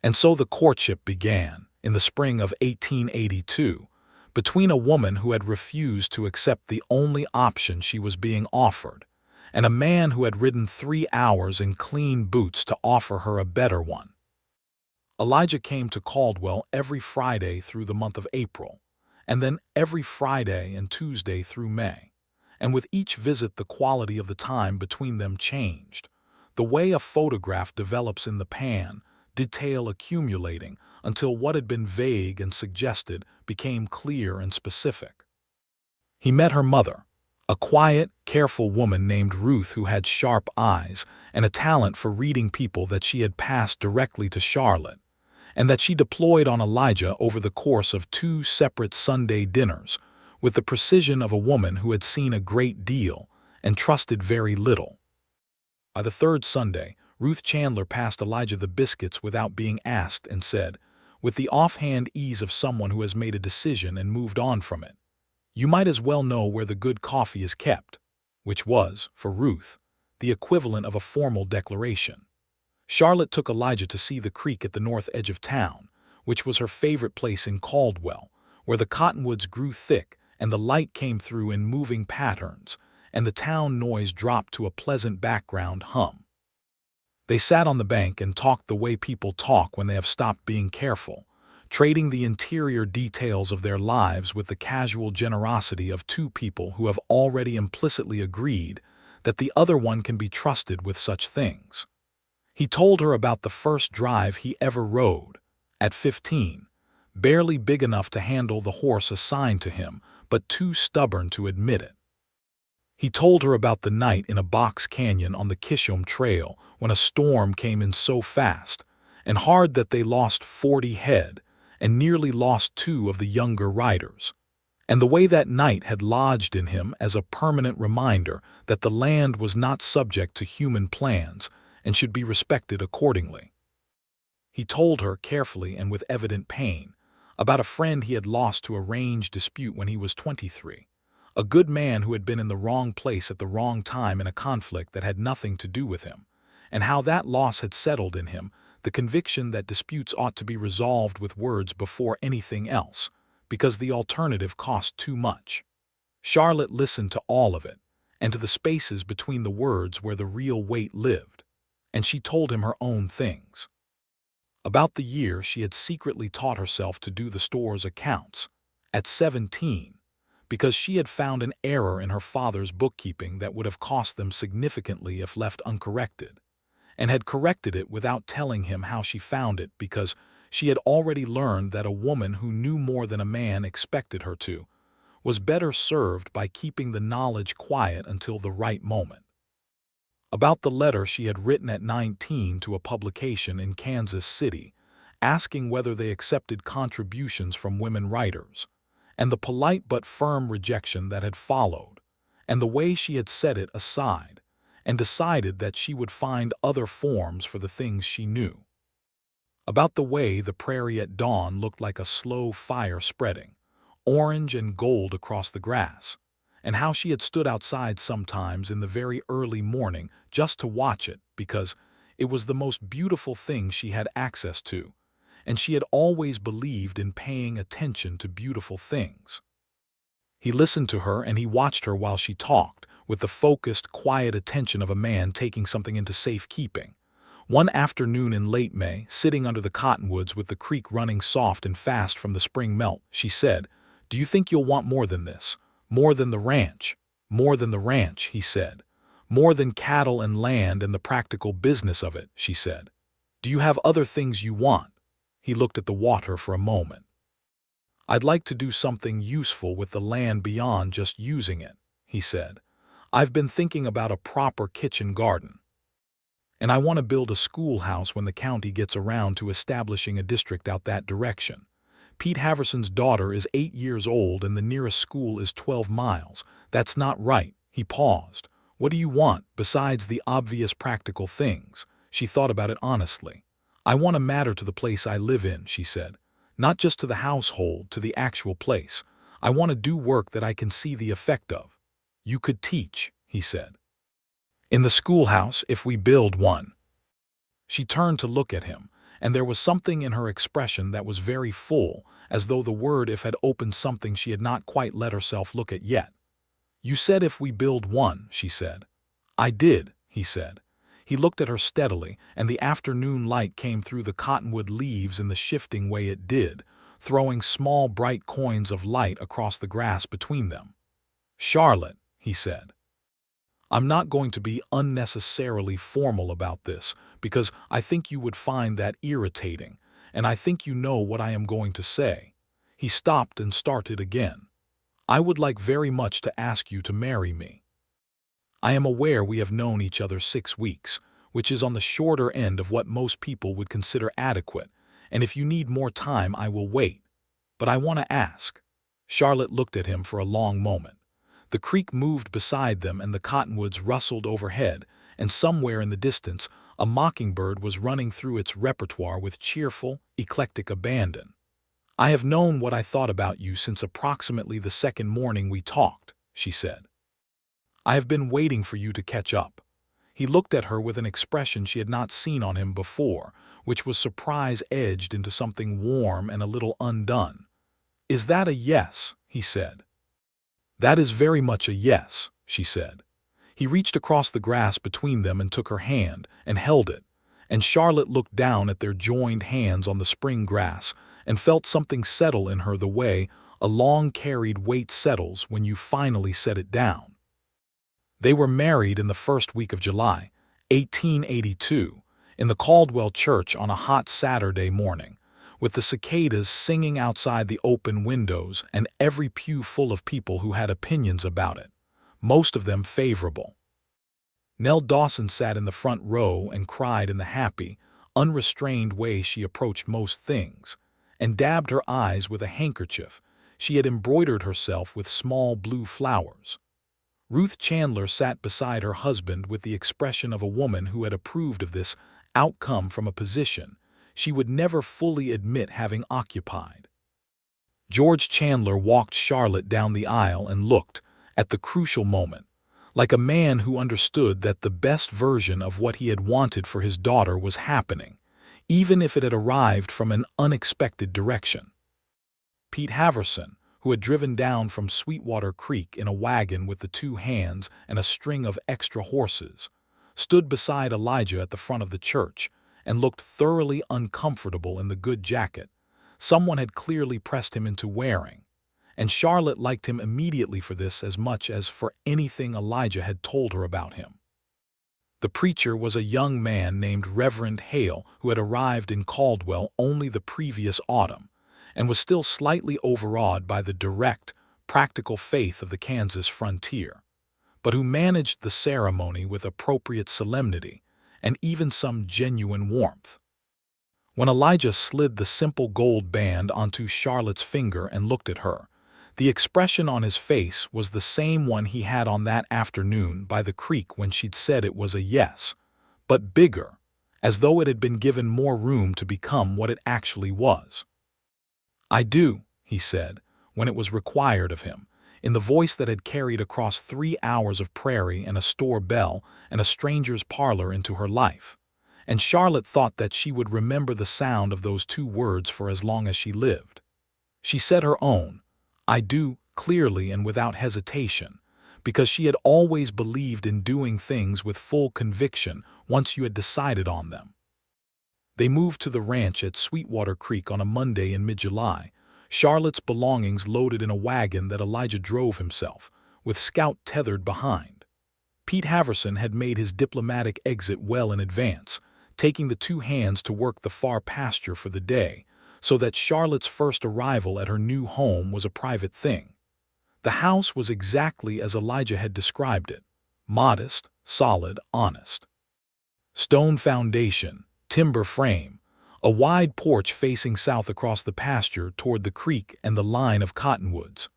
And so the courtship began, in the spring of 1882, between a woman who had refused to accept the only option she was being offered, and a man who had ridden 3 hours in clean boots to offer her a better one. Elijah came to Caldwell every Friday through the month of April, and then every Friday and Tuesday through May, and with each visit the quality of the time between them changed, the way a photograph develops in the pan, detail accumulating until what had been vague and suggested became clear and specific. He met her mother, a quiet, careful woman named Ruth who had sharp eyes and a talent for reading people that she had passed directly to Charlotte, and that she deployed on Elijah over the course of 2 separate Sunday dinners, with the precision of a woman who had seen a great deal and trusted very little. By the 3rd Sunday, Ruth Chandler passed Elijah the biscuits without being asked and said, with the offhand ease of someone who has made a decision and moved on from it, "You might as well know where the good coffee is kept," which was, for Ruth, the equivalent of a formal declaration. Charlotte took Elijah to see the creek at the north edge of town, which was her favorite place in Caldwell, where the cottonwoods grew thick and the light came through in moving patterns, and the town noise dropped to a pleasant background hum. They sat on the bank and talked the way people talk when they have stopped being careful, trading the interior details of their lives with the casual generosity of 2 people who have already implicitly agreed that the other one can be trusted with such things. He told her about the first drive he ever rode, at 15, barely big enough to handle the horse assigned to him, but too stubborn to admit it. He told her about the night in a box canyon on the Kishom Trail when a storm came in so fast and hard that they lost 40 head and nearly lost 2 of the younger riders, and the way that night had lodged in him as a permanent reminder that the land was not subject to human plans and should be respected accordingly. He told her carefully and with evident pain about a friend he had lost to a range dispute when he was 23. A good man who had been in the wrong place at the wrong time in a conflict that had nothing to do with him, and how that loss had settled in him the conviction that disputes ought to be resolved with words before anything else, because the alternative cost too much. Charlotte listened to all of it, and to the spaces between the words where the real weight lived, and she told him her own things. About the year she had secretly taught herself to do the store's accounts, at 17, because she had found an error in her father's bookkeeping that would have cost them significantly if left uncorrected, and had corrected it without telling him how she found it because she had already learned that a woman who knew more than a man expected her to was better served by keeping the knowledge quiet until the right moment. About the letter she had written at 19 to a publication in Kansas City, asking whether they accepted contributions from women writers, and the polite but firm rejection that had followed, and the way she had set it aside, and decided that she would find other forms for the things she knew. About the way the prairie at dawn looked like a slow fire spreading, orange and gold across the grass, and how she had stood outside sometimes in the very early morning just to watch it because it was the most beautiful thing she had access to, and she had always believed in paying attention to beautiful things. He listened to her and he watched her while she talked, with the focused, quiet attention of a man taking something into safekeeping. One afternoon in late May, sitting under the cottonwoods with the creek running soft and fast from the spring melt, she said, "Do you think you'll want more than this? More than the ranch?" "More than the ranch," he said. "More than cattle and land and the practical business of it," she said. "Do you have other things you want?" He looked at the water for a moment. "I'd like to do something useful with the land beyond just using it," he said. "I've been thinking about a proper kitchen garden. And I want to build a schoolhouse when the county gets around to establishing a district out that direction. Pete Haverson's daughter is 8 years old and the nearest school is 12 miles. That's not right." He paused. "What do you want, besides the obvious practical things?" She thought about it honestly. "I want to matter to the place I live in," she said. "Not just to the household, to the actual place. I want to do work that I can see the effect of." "You could teach," he said. "In the schoolhouse, if we build one." She turned to look at him, and there was something in her expression that was very full, as though the word "if" had opened something she had not quite let herself look at yet. "You said if we build one," she said. "I did," he said. He looked at her steadily, and the afternoon light came through the cottonwood leaves in the shifting way it did, throwing small bright coins of light across the grass between them. "Charlotte," he said, "I'm not going to be unnecessarily formal about this, because I think you would find that irritating, and I think you know what I am going to say." He stopped and started again. "I would like very much to ask you to marry me. I am aware we have known each other 6 weeks, which is on the shorter end of what most people would consider adequate, and if you need more time I will wait. But I want to ask." Charlotte looked at him for a long moment. The creek moved beside them and the cottonwoods rustled overhead, and somewhere in the distance a mockingbird was running through its repertoire with cheerful, eclectic abandon. "I have known what I thought about you since approximately the second morning we talked," she said. "I have been waiting for you to catch up." He looked at her with an expression she had not seen on him before, which was surprise edged into something warm and a little undone. "Is that a yes?" he said. "That is very much a yes," she said. He reached across the grass between them and took her hand and held it, and Charlotte looked down at their joined hands on the spring grass and felt something settle in her the way a long-carried weight settles when you finally set it down. They were married in the first week of July, 1882, in the Caldwell church on a hot Saturday morning, with the cicadas singing outside the open windows and every pew full of people who had opinions about it, most of them favorable. Nell Dawson sat in the front row and cried in the happy, unrestrained way she approached most things, and dabbed her eyes with a handkerchief she had embroidered herself with small blue flowers. Ruth Chandler sat beside her husband with the expression of a woman who had approved of this outcome from a position she would never fully admit having occupied. George Chandler walked Charlotte down the aisle and looked, at the crucial moment, like a man who understood that the best version of what he had wanted for his daughter was happening, even if it had arrived from an unexpected direction. Pete Haverson, who had driven down from Sweetwater Creek in a wagon with the 2 hands and a string of extra horses, stood beside Elijah at the front of the church and looked thoroughly uncomfortable in the good jacket someone had clearly pressed him into wearing, and Charlotte liked him immediately for this as much as for anything Elijah had told her about him. The preacher was a young man named Reverend Hale who had arrived in Caldwell only the previous autumn, and was still slightly overawed by the direct, practical faith of the Kansas frontier. but who managed the ceremony with appropriate solemnity and even some genuine warmth. When Elijah slid the simple gold band onto Charlotte's finger and looked at her, the expression on his face was the same one he had on that afternoon by the creek when she'd said it was a yes, but bigger, as though it had been given more room to become what it actually was. "I do," he said, when it was required of him, in the voice that had carried across 3 hours of Prairie and a store bell and a stranger's parlor into her life. And Charlotte thought that she would remember the sound of those 2 words for as long as she lived. She said her own, "I do," clearly and without hesitation, because she had always believed in doing things with full conviction once you had decided on them. They moved to the ranch at Sweetwater Creek on a Monday in mid-July, Charlotte's belongings loaded in a wagon that Elijah drove himself, with Scout tethered behind. Pete Haverson had made his diplomatic exit well in advance, taking the 2 hands to work the far pasture for the day, so that Charlotte's first arrival at her new home was a private thing. The house was exactly as Elijah had described it: modest, solid, honest. Stone foundation, timber frame, a wide porch facing south across the pasture toward the creek and the line of cottonwoods.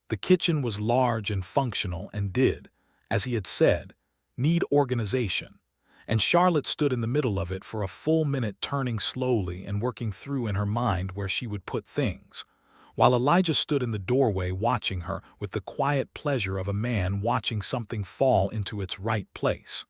The kitchen was large and functional and did, as he had said, need organization, and Charlotte stood in the middle of it for a full minute, turning slowly and working through in her mind where she would put things, while Elijah stood in the doorway watching her with the quiet pleasure of a man watching something fall into its right place.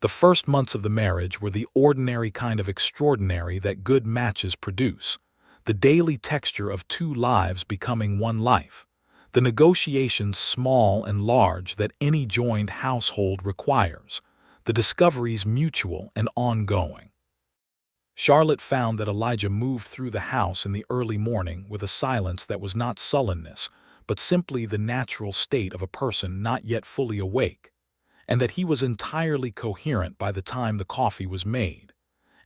The first months of the marriage were the ordinary kind of extraordinary that good matches produce, the daily texture of 2 lives becoming one life, the negotiations small and large that any joined household requires, the discoveries mutual and ongoing. Charlotte found that Elijah moved through the house in the early morning with a silence that was not sullenness, but simply the natural state of a person not yet fully awake, and that he was entirely coherent by the time the coffee was made,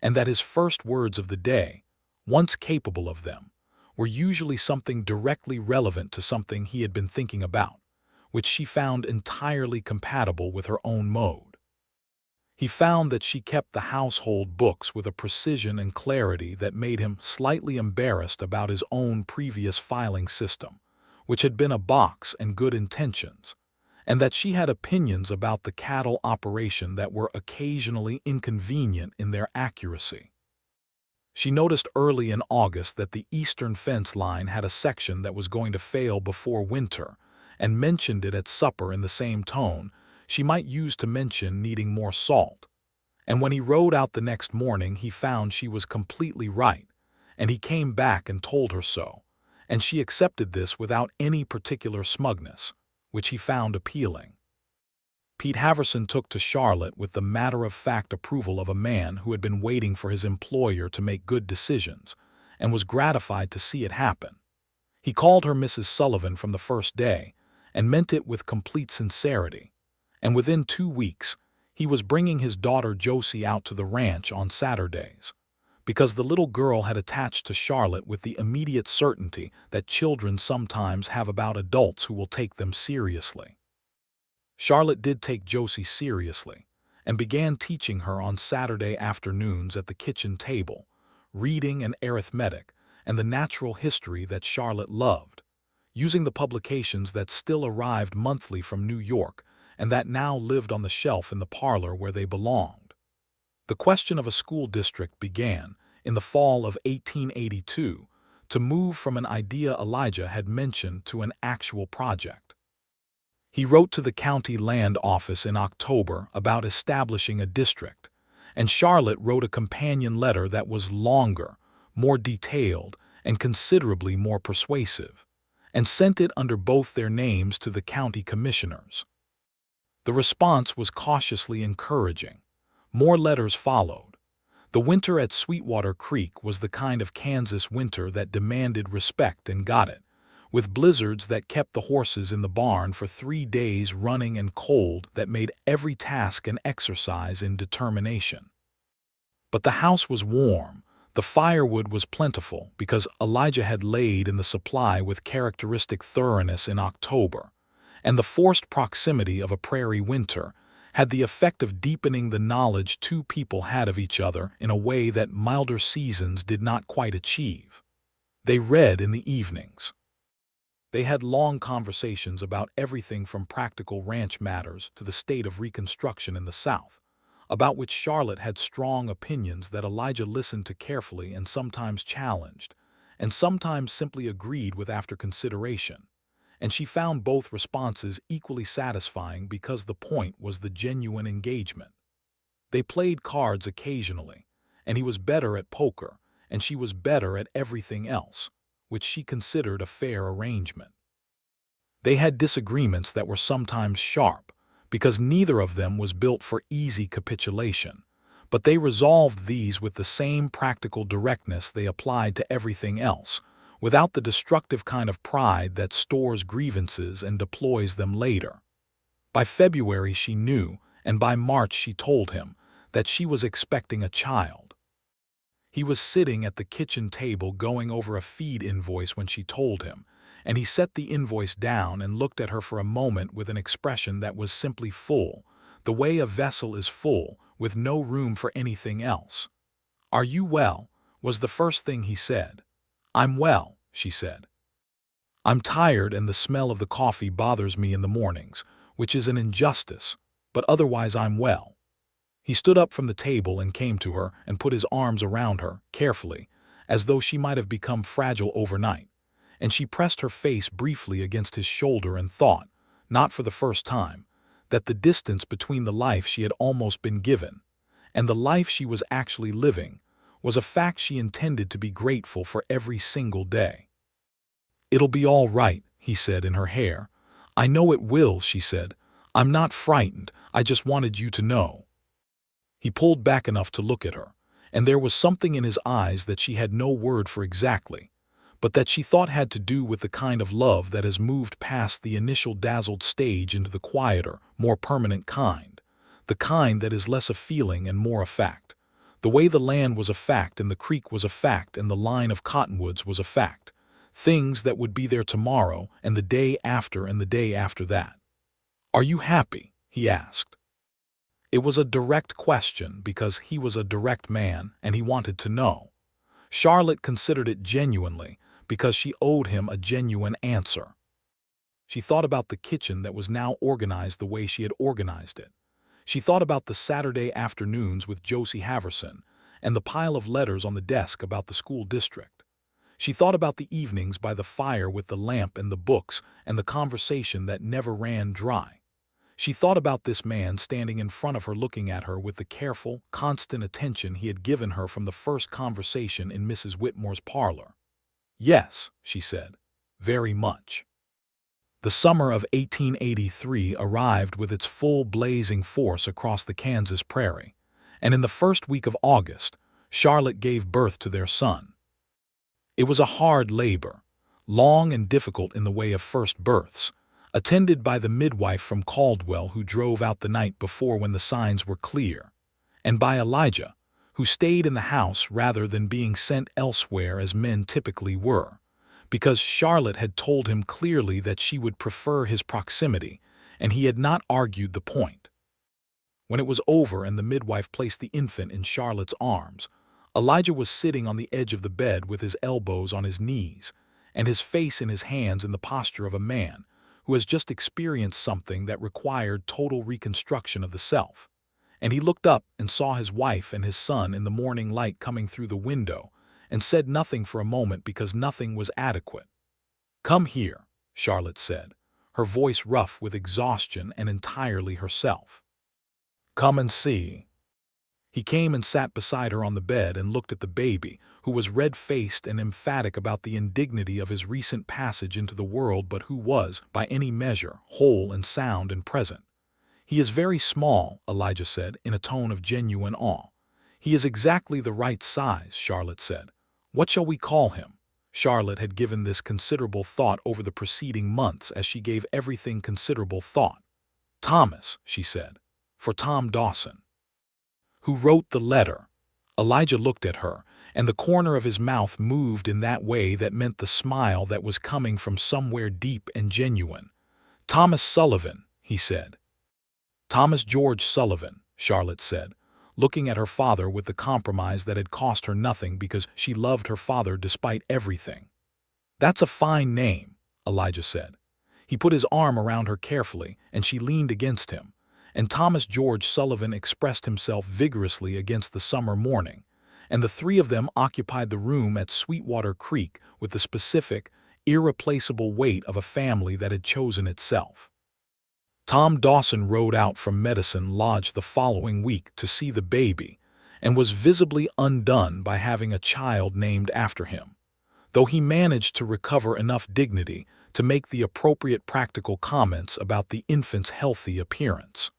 and that his first words of the day, once capable of them, were usually something directly relevant to something he had been thinking about, which she found entirely compatible with her own mode. He found that she kept the household books with a precision and clarity that made him slightly embarrassed about his own previous filing system, which had been a box and good intentions, and that she had opinions about the cattle operation that were occasionally inconvenient in their accuracy. She noticed early in August that the eastern fence line had a section that was going to fail before winter, and mentioned it at supper in the same tone she might use to mention needing more salt. And when he rode out the next morning, he found she was completely right, and he came back and told her so, and she accepted this without any particular smugness, which he found appealing. Pete Haverson took to Charlotte with the matter-of-fact approval of a man who had been waiting for his employer to make good decisions, and was gratified to see it happen. He called her Mrs. Sullivan from the first day, and meant it with complete sincerity, and within 2 weeks, he was bringing his daughter Josie out to the ranch on Saturdays, because the little girl had attached to Charlotte with the immediate certainty that children sometimes have about adults who will take them seriously. Charlotte did take Josie seriously, and began teaching her on Saturday afternoons at the kitchen table, reading and arithmetic, and the natural history that Charlotte loved, using the publications that still arrived monthly from New York and that now lived on the shelf in the parlor where they belonged. The question of a school district began, in the fall of 1882, to move from an idea Elijah had mentioned to an actual project. He wrote to the county land office in October about establishing a district, and Charlotte wrote a companion letter that was longer, more detailed, and considerably more persuasive, and sent it under both their names to the county commissioners. The response was cautiously encouraging. More letters followed. The winter at Sweetwater Creek was the kind of Kansas winter that demanded respect and got it, with blizzards that kept the horses in the barn for 3 days running and cold that made every task an exercise in determination. But the house was warm, the firewood was plentiful because Elijah had laid in the supply with characteristic thoroughness in October, and the forced proximity of a prairie winter had the effect of deepening the knowledge two people had of each other in a way that milder seasons did not quite achieve. They read in the evenings. They had long conversations about everything from practical ranch matters to the state of Reconstruction in the South, about which Charlotte had strong opinions that Elijah listened to carefully and sometimes challenged, and sometimes simply agreed with after consideration. And she found both responses equally satisfying because the point was the genuine engagement. They played cards occasionally, and he was better at poker, and she was better at everything else, which she considered a fair arrangement. They had disagreements that were sometimes sharp, because neither of them was built for easy capitulation, but they resolved these with the same practical directness they applied to everything else, without the destructive kind of pride that stores grievances and deploys them later. By February she knew, and by March she told him, that she was expecting a child. He was sitting at the kitchen table going over a feed invoice when she told him, and he set the invoice down and looked at her for a moment with an expression that was simply full, the way a vessel is full, with no room for anything else. "Are you well?" was the first thing he said. "I'm well," she said. "I'm tired and the smell of the coffee bothers me in the mornings, which is an injustice, but otherwise I'm well." He stood up from the table and came to her and put his arms around her, carefully, as though she might have become fragile overnight, and she pressed her face briefly against his shoulder and thought, not for the first time, that the distance between the life she had almost been given and the life she was actually living was a fact she intended to be grateful for every single day. "It'll be all right," he said in her hair. "I know it will," she said. "I'm not frightened, I just wanted you to know." He pulled back enough to look at her, and there was something in his eyes that she had no word for exactly, but that she thought had to do with the kind of love that has moved past the initial dazzled stage into the quieter, more permanent kind, the kind that is less a feeling and more a fact. The way the land was a fact and the creek was a fact and the line of cottonwoods was a fact. Things that would be there tomorrow and the day after and the day after that. "Are you happy?" he asked. It was a direct question because he was a direct man and he wanted to know. Charlotte considered it genuinely because she owed him a genuine answer. She thought about the kitchen that was now organized the way she had organized it. She thought about the Saturday afternoons with Josie Haverson and the pile of letters on the desk about the school district. She thought about the evenings by the fire with the lamp and the books and the conversation that never ran dry. She thought about this man standing in front of her looking at her with the careful, constant attention he had given her from the first conversation in Mrs. Whitmore's parlor. "Yes," she said, "very much." The summer of 1883 arrived with its full blazing force across the Kansas prairie, and in the first week of August, Charlotte gave birth to their son. It was a hard labor, long and difficult in the way of first births, attended by the midwife from Caldwell who drove out the night before when the signs were clear, and by Elijah, who stayed in the house rather than being sent elsewhere as men typically were, because Charlotte had told him clearly that she would prefer his proximity, and he had not argued the point. When it was over and the midwife placed the infant in Charlotte's arms, Elijah was sitting on the edge of the bed with his elbows on his knees and his face in his hands in the posture of a man who has just experienced something that required total reconstruction of the self. And he looked up and saw his wife and his son in the morning light coming through the window and said nothing for a moment because nothing was adequate. "Come here," Charlotte said, her voice rough with exhaustion and entirely herself. "Come and see." He came and sat beside her on the bed and looked at the baby, who was red-faced and emphatic about the indignity of his recent passage into the world but who was, by any measure, whole and sound and present. "He is very small," Elijah said, in a tone of genuine awe. "He is exactly the right size," Charlotte said. "What shall we call him?" Charlotte had given this considerable thought over the preceding months as she gave everything considerable thought. "Thomas," she said, "for Tom Dawson." "Who wrote the letter?" Elijah looked at her, and the corner of his mouth moved in that way that meant the smile that was coming from somewhere deep and genuine. Thomas Sullivan, he said. Thomas George Sullivan, Charlotte said, looking at her father with the compromise that had cost her nothing because she loved her father despite everything. That's a fine name, Elijah said. He put his arm around her carefully, and she leaned against him, and Thomas George Sullivan expressed himself vigorously against the summer morning, and the three of them occupied the room at Sweetwater Creek with the specific, irreplaceable weight of a family that had chosen itself. Tom Dawson rode out from Medicine Lodge the following week to see the baby, and was visibly undone by having a child named after him, though he managed to recover enough dignity to make the appropriate practical comments about the infant's healthy appearance.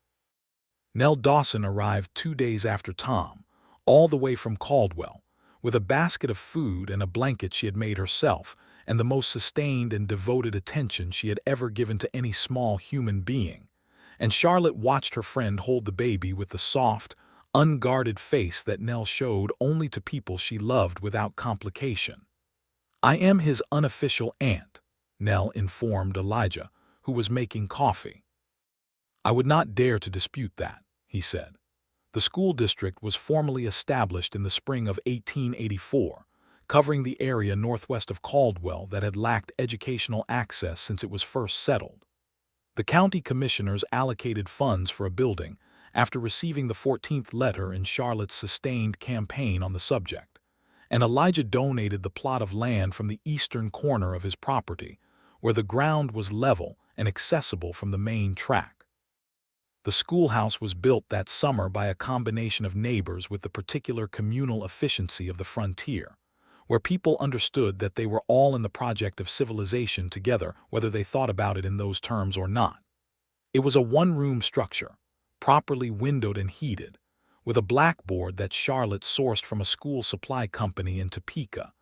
Nell Dawson arrived 2 days after Tom, all the way from Caldwell, with a basket of food and a blanket she had made herself, and the most sustained and devoted attention she had ever given to any small human being, and Charlotte watched her friend hold the baby with the soft, unguarded face that Nell showed only to people she loved without complication. "I am his unofficial aunt," Nell informed Elijah, who was making coffee. "I would not dare to dispute that," he said. The school district was formally established in the spring of 1884, covering the area northwest of Caldwell that had lacked educational access since it was first settled. The county commissioners allocated funds for a building after receiving the 14th letter in Charlotte's sustained campaign on the subject, and Elijah donated the plot of land from the eastern corner of his property, where the ground was level and accessible from the main track. The schoolhouse was built that summer by a combination of neighbors with the particular communal efficiency of the frontier, where people understood that they were all in the project of civilization together, whether they thought about it in those terms or not. It was a one-room structure, properly windowed and heated, with a blackboard that Charlotte sourced from a school supply company in Topeka,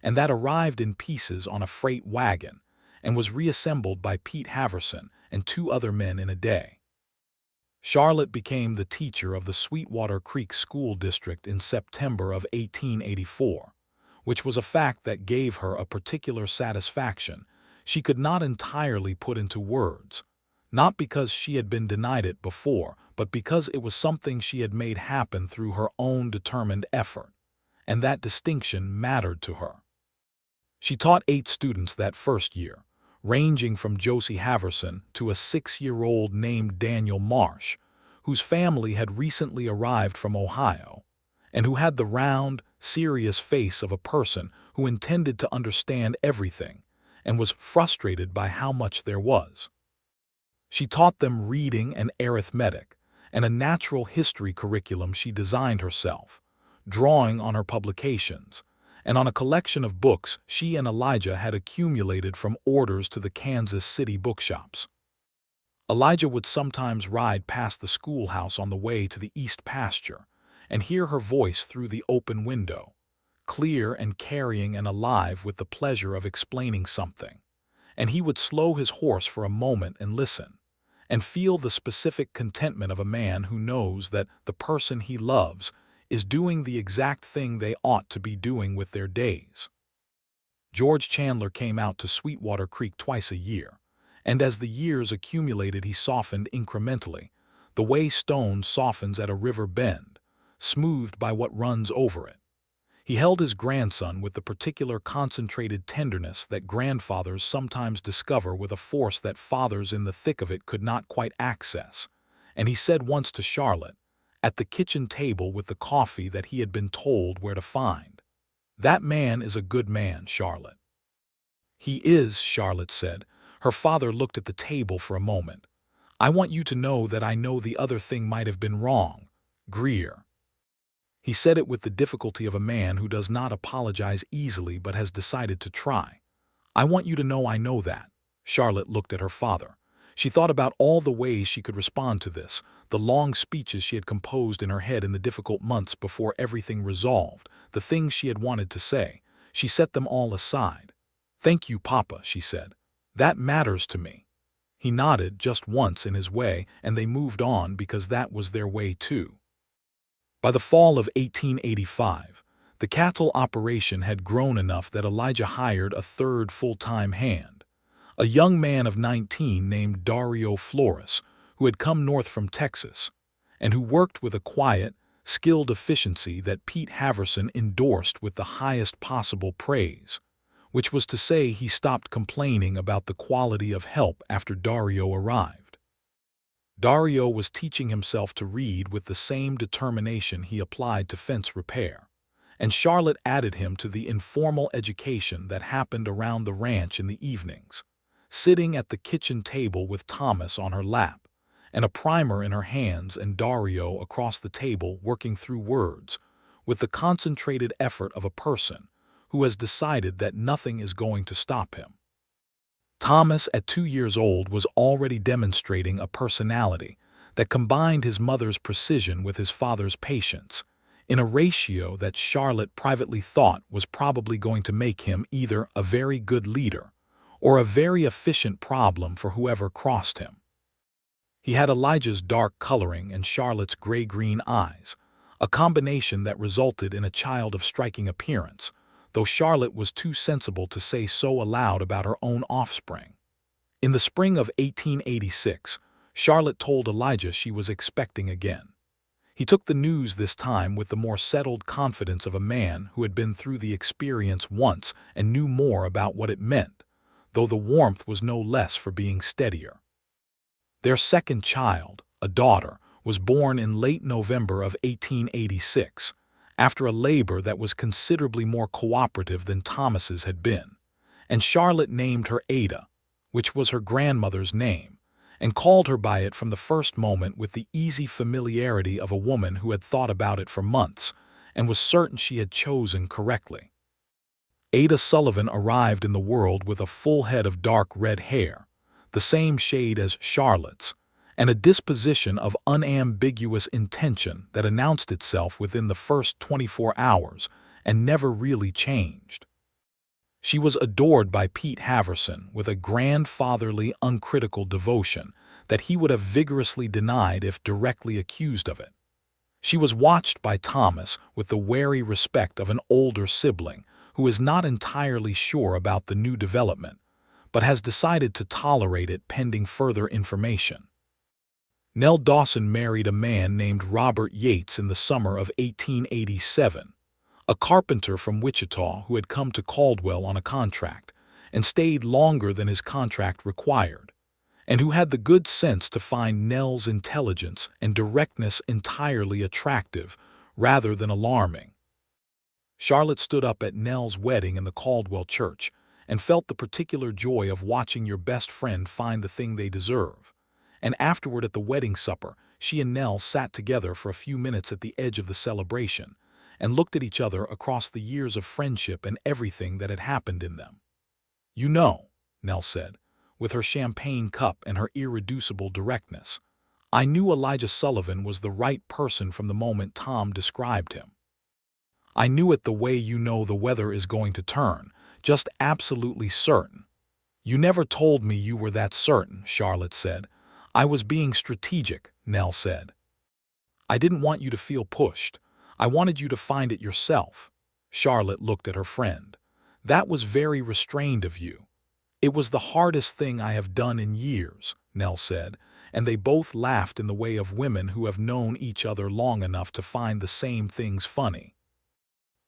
and that arrived in pieces on a freight wagon and was reassembled by Pete Haverson and 2 other men in a day. Charlotte became the teacher of the Sweetwater Creek School District in September of 1884, which was a fact that gave her a particular satisfaction she could not entirely put into words, not because she had been denied it before, but because it was something she had made happen through her own determined effort, and that distinction mattered to her. She taught 8 students that first year, ranging from Josie Haverson to a 6-year-old named Daniel Marsh, whose family had recently arrived from Ohio, and who had the round, serious face of a person who intended to understand everything and was frustrated by how much there was. She taught them reading and arithmetic, and a natural history curriculum she designed herself, drawing on her publications, and on a collection of books she and Elijah had accumulated from orders to the Kansas City bookshops. Elijah would sometimes ride past the schoolhouse on the way to the east pasture and hear her voice through the open window, clear and carrying and alive with the pleasure of explaining something, and he would slow his horse for a moment and listen, and feel the specific contentment of a man who knows that the person he loves is doing the exact thing they ought to be doing with their days. George Chandler came out to Sweetwater Creek twice a year, and as the years accumulated he softened incrementally, the way stone softens at a river bend, smoothed by what runs over it. He held his grandson with the particular concentrated tenderness that grandfathers sometimes discover with a force that fathers in the thick of it could not quite access, and he said once to Charlotte, at the kitchen table with the coffee that he had been told where to find, "That man is a good man, Charlotte." "He is," Charlotte said. Her father looked at the table for a moment. "I want you to know that I know the other thing might have been wrong, Greer." He said it with the difficulty of a man who does not apologize easily but has decided to try. "I want you to know I know that." Charlotte looked at her father. She thought about all the ways she could respond to this, the long speeches she had composed in her head in the difficult months before everything resolved, the things she had wanted to say. She set them all aside. "Thank you, Papa," she said. "That matters to me." He nodded just once in his way, and they moved on because that was their way too. By the fall of 1885, the cattle operation had grown enough that Elijah hired a 3rd full-time hand, a young man of 19 named Dario Flores, who had come north from Texas, and who worked with a quiet, skilled efficiency that Pete Haverson endorsed with the highest possible praise, which was to say he stopped complaining about the quality of help after Dario arrived. Dario was teaching himself to read with the same determination he applied to fence repair, and Charlotte added him to the informal education that happened around the ranch in the evenings, sitting at the kitchen table with Thomas on her lap, and a primer in her hands and Dario across the table working through words, with the concentrated effort of a person who has decided that nothing is going to stop him. Thomas, at 2 years old, was already demonstrating a personality that combined his mother's precision with his father's patience, in a ratio that Charlotte privately thought was probably going to make him either a very good leader or a very efficient problem for whoever crossed him. He had Elijah's dark coloring and Charlotte's gray-green eyes, a combination that resulted in a child of striking appearance, though Charlotte was too sensible to say so aloud about her own offspring. In the spring of 1886, Charlotte told Elijah she was expecting again. He took the news this time with the more settled confidence of a man who had been through the experience once and knew more about what it meant, though the warmth was no less for being steadier. Their second child, a daughter, was born in late November of 1886, after a labor that was considerably more cooperative than Thomas's had been, and Charlotte named her Ada, which was her grandmother's name, and called her by it from the first moment with the easy familiarity of a woman who had thought about it for months and was certain she had chosen correctly. Ada Sullivan arrived in the world with a full head of dark red hair, the same shade as Charlotte's, and a disposition of unambiguous intention that announced itself within the first 24 hours and never really changed. She was adored by Pete Haverson with a grandfatherly, uncritical devotion that he would have vigorously denied if directly accused of it. She was watched by Thomas with the wary respect of an older sibling who is not entirely sure about the new development, but has decided to tolerate it pending further information. Nell Dawson married a man named Robert Yates in the summer of 1887, a carpenter from Wichita who had come to Caldwell on a contract and stayed longer than his contract required, and who had the good sense to find Nell's intelligence and directness entirely attractive rather than alarming. Charlotte stood up at Nell's wedding in the Caldwell church and felt the particular joy of watching your best friend find the thing they deserve. And afterward at the wedding supper, she and Nell sat together for a few minutes at the edge of the celebration and looked at each other across the years of friendship and everything that had happened in them. "You know," Nell said, with her champagne cup and her irreducible directness, "I knew Elijah Sullivan was the right person from the moment Tom described him. I knew it the way you know the weather is going to turn, just absolutely certain." "You never told me you were that certain," Charlotte said. "I was being strategic," Nell said. "I didn't want you to feel pushed. I wanted you to find it yourself." Charlotte looked at her friend. "That was very restrained of you." "It was the hardest thing I have done in years," Nell said, and they both laughed in the way of women who have known each other long enough to find the same things funny.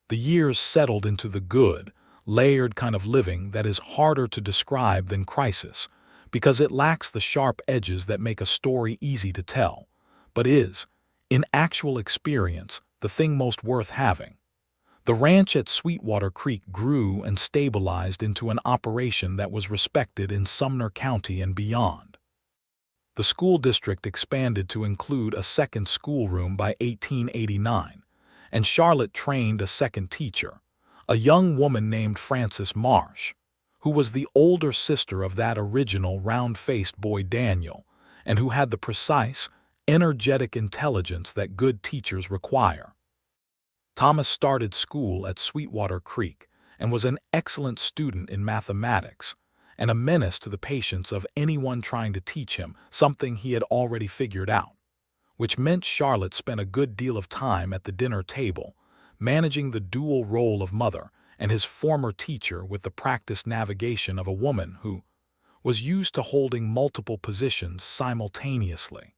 The years settled into the good, layered kind of living that is harder to describe than crisis, because it lacks the sharp edges that make a story easy to tell, but is, in actual experience, the thing most worth having. The ranch at Sweetwater Creek grew and stabilized into an operation that was respected in Sumner County and beyond. The school district expanded to include a second schoolroom by 1889, and Charlotte trained a second teacher, a young woman named Frances Marsh, who was the older sister of that original round-faced boy Daniel, and who had the precise, energetic intelligence that good teachers require. Thomas started school at Sweetwater Creek and was an excellent student in mathematics, and a menace to the patience of anyone trying to teach him something he had already figured out, which meant Charlotte spent a good deal of time at the dinner table, managing the dual role of mother and his former teacher with the practiced navigation of a woman who, was used to holding multiple positions simultaneously.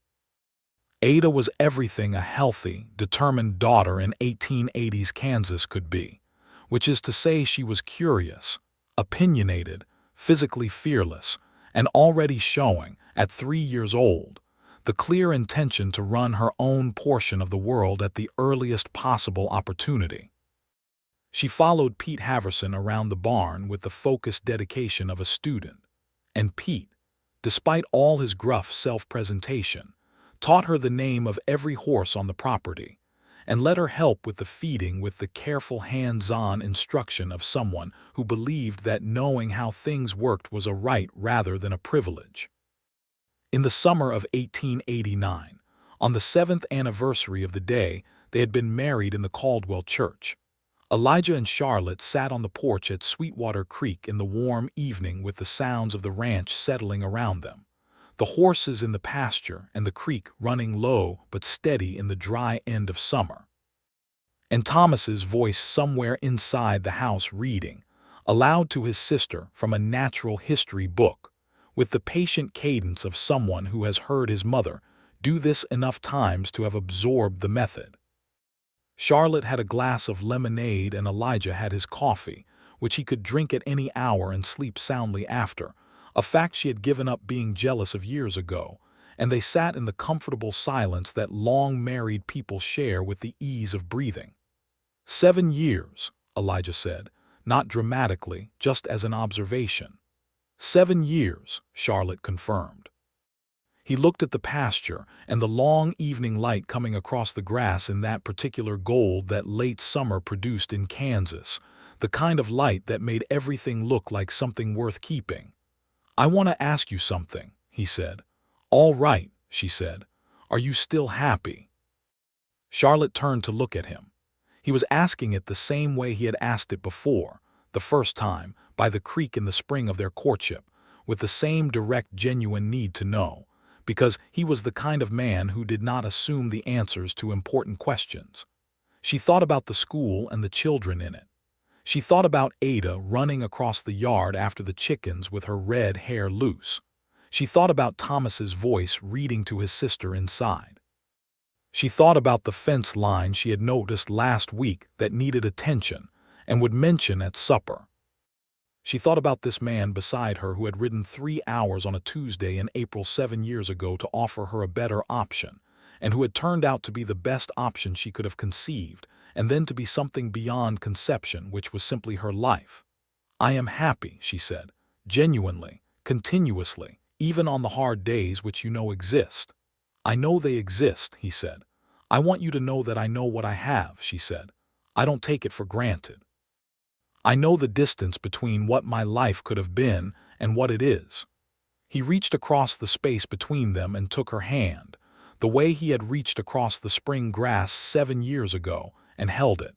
Ada was everything a healthy, determined daughter in 1880s Kansas could be, which is to say she was curious, opinionated, physically fearless, and already showing, at 3 years old, the clear intention to run her own portion of the world at the earliest possible opportunity. She followed Pete Haverson around the barn with the focused dedication of a student, and Pete, despite all his gruff self-presentation, taught her the name of every horse on the property, and let her help with the feeding with the careful hands-on instruction of someone who believed that knowing how things worked was a right rather than a privilege. In the summer of 1889, on the 7th anniversary of the day they had been married in the Caldwell church, Elijah and Charlotte sat on the porch at Sweetwater Creek in the warm evening with the sounds of the ranch settling around them, the horses in the pasture and the creek running low but steady in the dry end of summer. And Thomas's voice somewhere inside the house reading, aloud to his sister from a natural history book, with the patient cadence of someone who has heard his mother do this enough times to have absorbed the method. Charlotte had a glass of lemonade and Elijah had his coffee, which he could drink at any hour and sleep soundly after, a fact she had given up being jealous of years ago, and they sat in the comfortable silence that long-married people share with the ease of breathing. 7 years, Elijah said, not dramatically, just as an observation. 7 years, Charlotte confirmed. He looked at the pasture and the long evening light coming across the grass in that particular gold that late summer produced in Kansas, the kind of light that made everything look like something worth keeping. "I want to ask you something," he said. "All right," she said. "Are you still happy?" Charlotte turned to look at him. He was asking it the same way he had asked it before, the first time, by the creek in the spring of their courtship, with the same direct, genuine need to know, because he was the kind of man who did not assume the answers to important questions. She thought about the school and the children in it. She thought about Ada running across the yard after the chickens with her red hair loose. She thought about Thomas's voice reading to his sister inside. She thought about the fence line she had noticed last week that needed attention and would mention at supper. She thought about this man beside her who had ridden 3 hours on a Tuesday in April 7 years ago to offer her a better option, and who had turned out to be the best option she could have conceived, and then to be something beyond conception, which was simply her life. "I am happy," she said, "genuinely, continuously, even on the hard days which you know exist." "I know they exist," he said. "I want you to know that I know what I have," she said. "I don't take it for granted. I know the distance between what my life could have been and what it is." He reached across the space between them and took her hand, the way he had reached across the spring grass 7 years ago, and held it.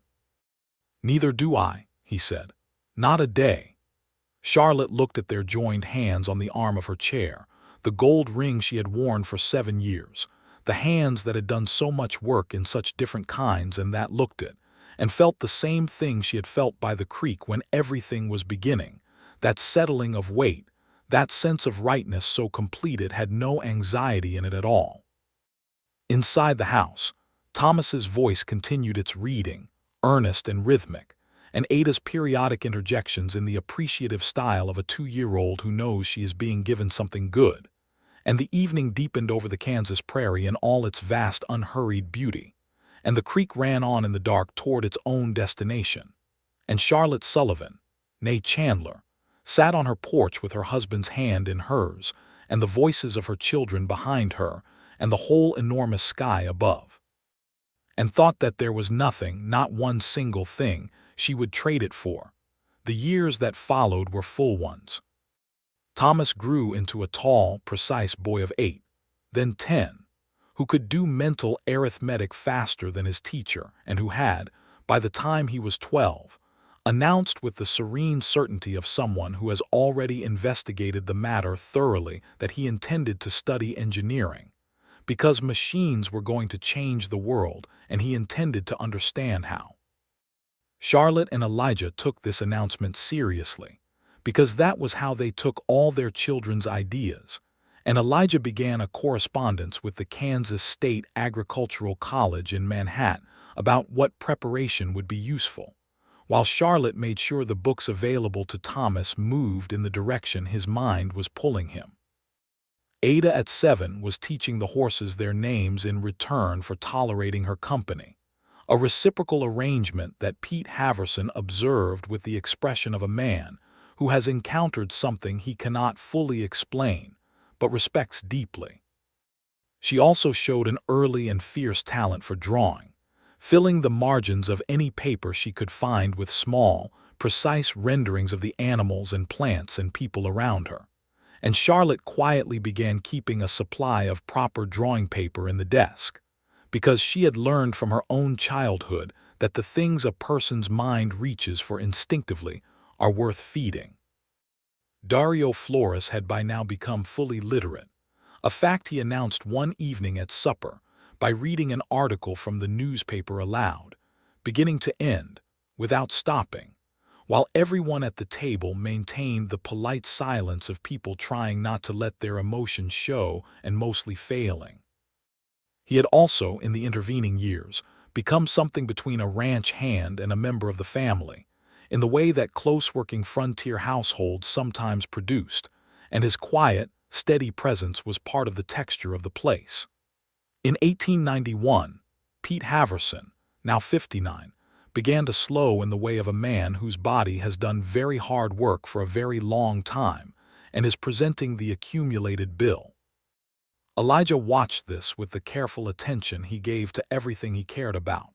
"Neither do I," he said. "Not a day." Charlotte looked at their joined hands on the arm of her chair, the gold ring she had worn for 7 years, the hands that had done so much work in such different kinds and that looked it, and felt the same thing she had felt by the creek when everything was beginning, that settling of weight, that sense of rightness so complete it had no anxiety in it at all. Inside the house, Thomas's voice continued its reading, earnest and rhythmic, and Ada's periodic interjections in the appreciative style of a 2-year-old who knows she is being given something good, and the evening deepened over the Kansas prairie in all its vast unhurried beauty, and the creek ran on in the dark toward its own destination, and Charlotte Sullivan, née Chandler, sat on her porch with her husband's hand in hers, and the voices of her children behind her, and the whole enormous sky above, and thought that there was nothing, not one single thing, she would trade it for. The years that followed were full ones. Thomas grew into a tall, precise boy of 8, then 10, who could do mental arithmetic faster than his teacher, and who had, by the time he was 12, announced with the serene certainty of someone who has already investigated the matter thoroughly that he intended to study engineering, because machines were going to change the world and he intended to understand how. Charlotte and Elijah took this announcement seriously, because that was how they took all their children's ideas. And Elijah began a correspondence with the Kansas State Agricultural College in Manhattan about what preparation would be useful, while Charlotte made sure the books available to Thomas moved in the direction his mind was pulling him. Ada at 7 was teaching the horses their names in return for tolerating her company, a reciprocal arrangement that Pete Haverson observed with the expression of a man who has encountered something he cannot fully explain, but respects deeply. She also showed an early and fierce talent for drawing, filling the margins of any paper she could find with small, precise renderings of the animals and plants and people around her. And Charlotte quietly began keeping a supply of proper drawing paper in the desk, because she had learned from her own childhood that the things a person's mind reaches for instinctively are worth feeding. Dario Flores had by now become fully literate, a fact he announced one evening at supper by reading an article from the newspaper aloud, beginning to end, without stopping, while everyone at the table maintained the polite silence of people trying not to let their emotions show and mostly failing. He had also, in the intervening years, become something between a ranch hand and a member of the family, in the way that close-working frontier households sometimes produced, and his quiet, steady presence was part of the texture of the place. In 1891, Pete Haverson, now 59, began to slow in the way of a man whose body has done very hard work for a very long time and is presenting the accumulated bill. Elijah watched this with the careful attention he gave to everything he cared about,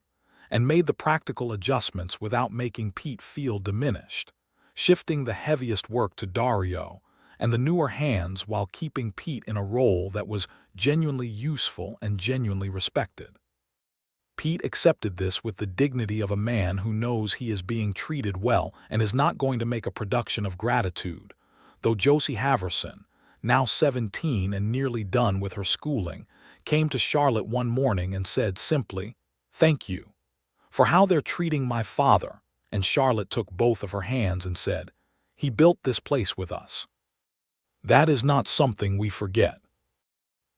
and made the practical adjustments without making Pete feel diminished, shifting the heaviest work to Dario and the newer hands while keeping Pete in a role that was genuinely useful and genuinely respected. Pete accepted this with the dignity of a man who knows he is being treated well and is not going to make a production of gratitude, though Josie Haverson, now 17 and nearly done with her schooling, came to Charlotte one morning and said simply, "Thank you for how they're treating my father," and Charlotte took both of her hands and said, "He built this place with us. That is not something we forget."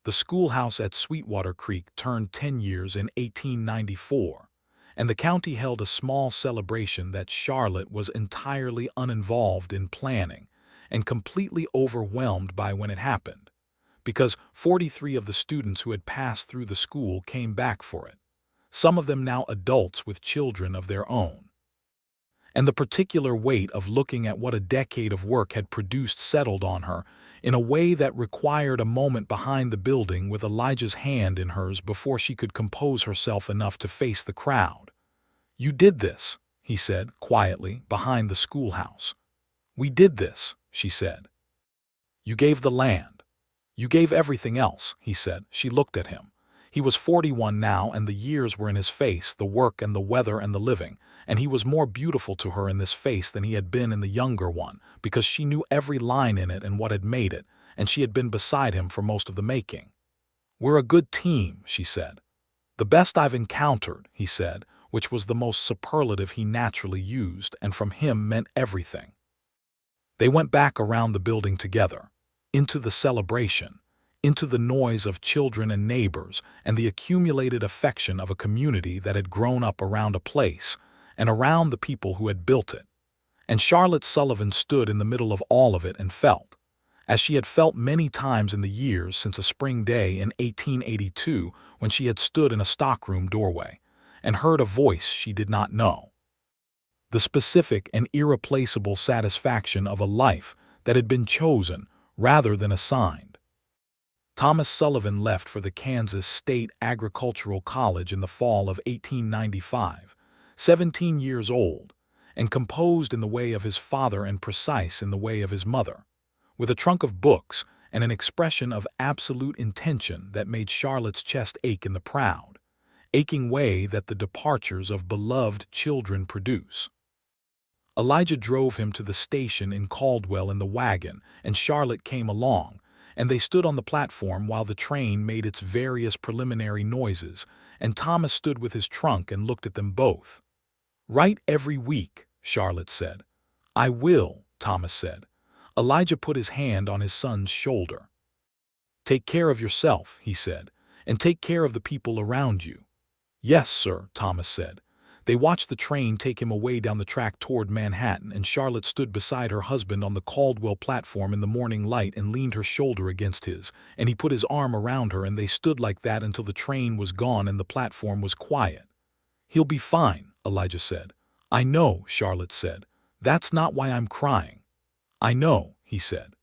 The schoolhouse at Sweetwater Creek turned 10 years in 1894, and the county held a small celebration that Charlotte was entirely uninvolved in planning and completely overwhelmed by when it happened, because 43 of the students who had passed through the school came back for it, some of them now adults with children of their own. And the particular weight of looking at what a decade of work had produced settled on her in a way that required a moment behind the building with Elijah's hand in hers before she could compose herself enough to face the crowd. "You did this," he said, quietly, behind the schoolhouse. "We did this," she said. "You gave the land. You gave everything else," he said. She looked at him. He was 41 now, and the years were in his face, the work and the weather and the living, and he was more beautiful to her in this face than he had been in the younger one, because she knew every line in it and what had made it, and she had been beside him for most of the making. "We're a good team," she said. "The best I've encountered," he said, which was the most superlative he naturally used, and from him meant everything. They went back around the building together, into the celebration, into the noise of children and neighbors and the accumulated affection of a community that had grown up around a place and around the people who had built it. And Charlotte Sullivan stood in the middle of all of it and felt, as she had felt many times in the years since a spring day in 1882 when she had stood in a stockroom doorway and heard a voice she did not know, the specific and irreplaceable satisfaction of a life that had been chosen rather than assigned. Thomas Sullivan left for the Kansas State Agricultural College in the fall of 1895, 17 years old, and composed in the way of his father and precise in the way of his mother, with a trunk of books and an expression of absolute intention that made Charlotte's chest ache in the proud, aching way that the departures of beloved children produce. Elijah drove him to the station in Caldwell in the wagon, and Charlotte came along, and they stood on the platform while the train made its various preliminary noises, and Thomas stood with his trunk and looked at them both. "Write every week," Charlotte said. "I will," Thomas said. Elijah put his hand on his son's shoulder. "Take care of yourself," he said, "and take care of the people around you." "Yes, sir," Thomas said. They watched the train take him away down the track toward Manhattan, and Charlotte stood beside her husband on the Caldwell platform in the morning light and leaned her shoulder against his, and he put his arm around her, and they stood like that until the train was gone and the platform was quiet. "He'll be fine," Elijah said. "I know," Charlotte said. "That's not why I'm crying." "I know," he said.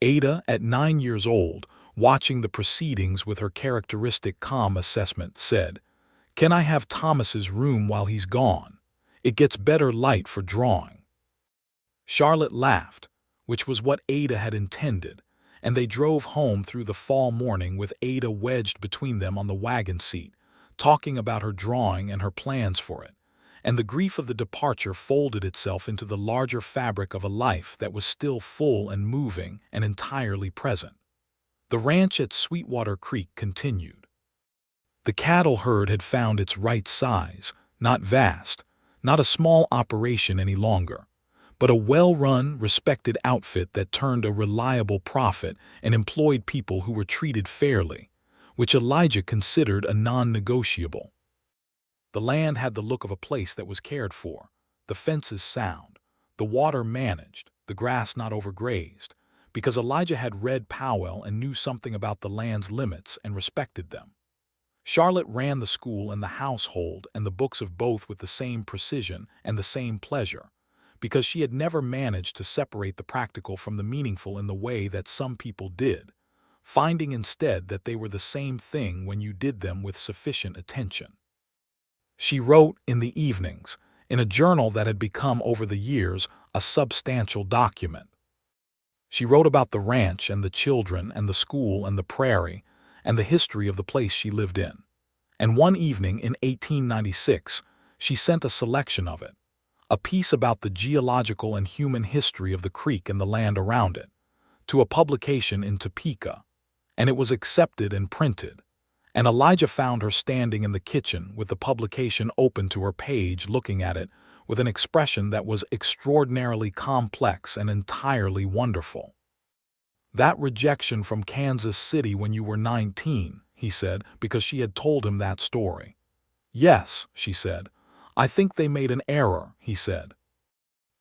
Ada, at 9 years old, watching the proceedings with her characteristic calm assessment, said, "Can I have Thomas's room while he's gone? It gets better light for drawing." Charlotte laughed, which was what Ada had intended, and they drove home through the fall morning with Ada wedged between them on the wagon seat, talking about her drawing and her plans for it, and the grief of the departure folded itself into the larger fabric of a life that was still full and moving and entirely present. The ranch at Sweetwater Creek continued. The cattle herd had found its right size, not vast, not a small operation any longer, but a well-run, respected outfit that turned a reliable profit and employed people who were treated fairly, which Elijah considered a non-negotiable. The land had the look of a place that was cared for, the fences sound, the water managed, the grass not overgrazed, because Elijah had read Powell and knew something about the land's limits and respected them. Charlotte ran the school and the household and the books of both with the same precision and the same pleasure, because she had never managed to separate the practical from the meaningful in the way that some people did, finding instead that they were the same thing when you did them with sufficient attention. She wrote in the evenings, in a journal that had become over the years a substantial document. She wrote about the ranch and the children and the school and the prairie and the history of the place she lived in. And one evening in 1896, she sent a selection of it, a piece about the geological and human history of the creek and the land around it, to a publication in Topeka, and it was accepted and printed. And Elijah found her standing in the kitchen with the publication open to her page, looking at it with an expression that was extraordinarily complex and entirely wonderful. "That rejection from Kansas City when you were 19, he said, because she had told him that story. "Yes," she said. "I think they made an error," he said.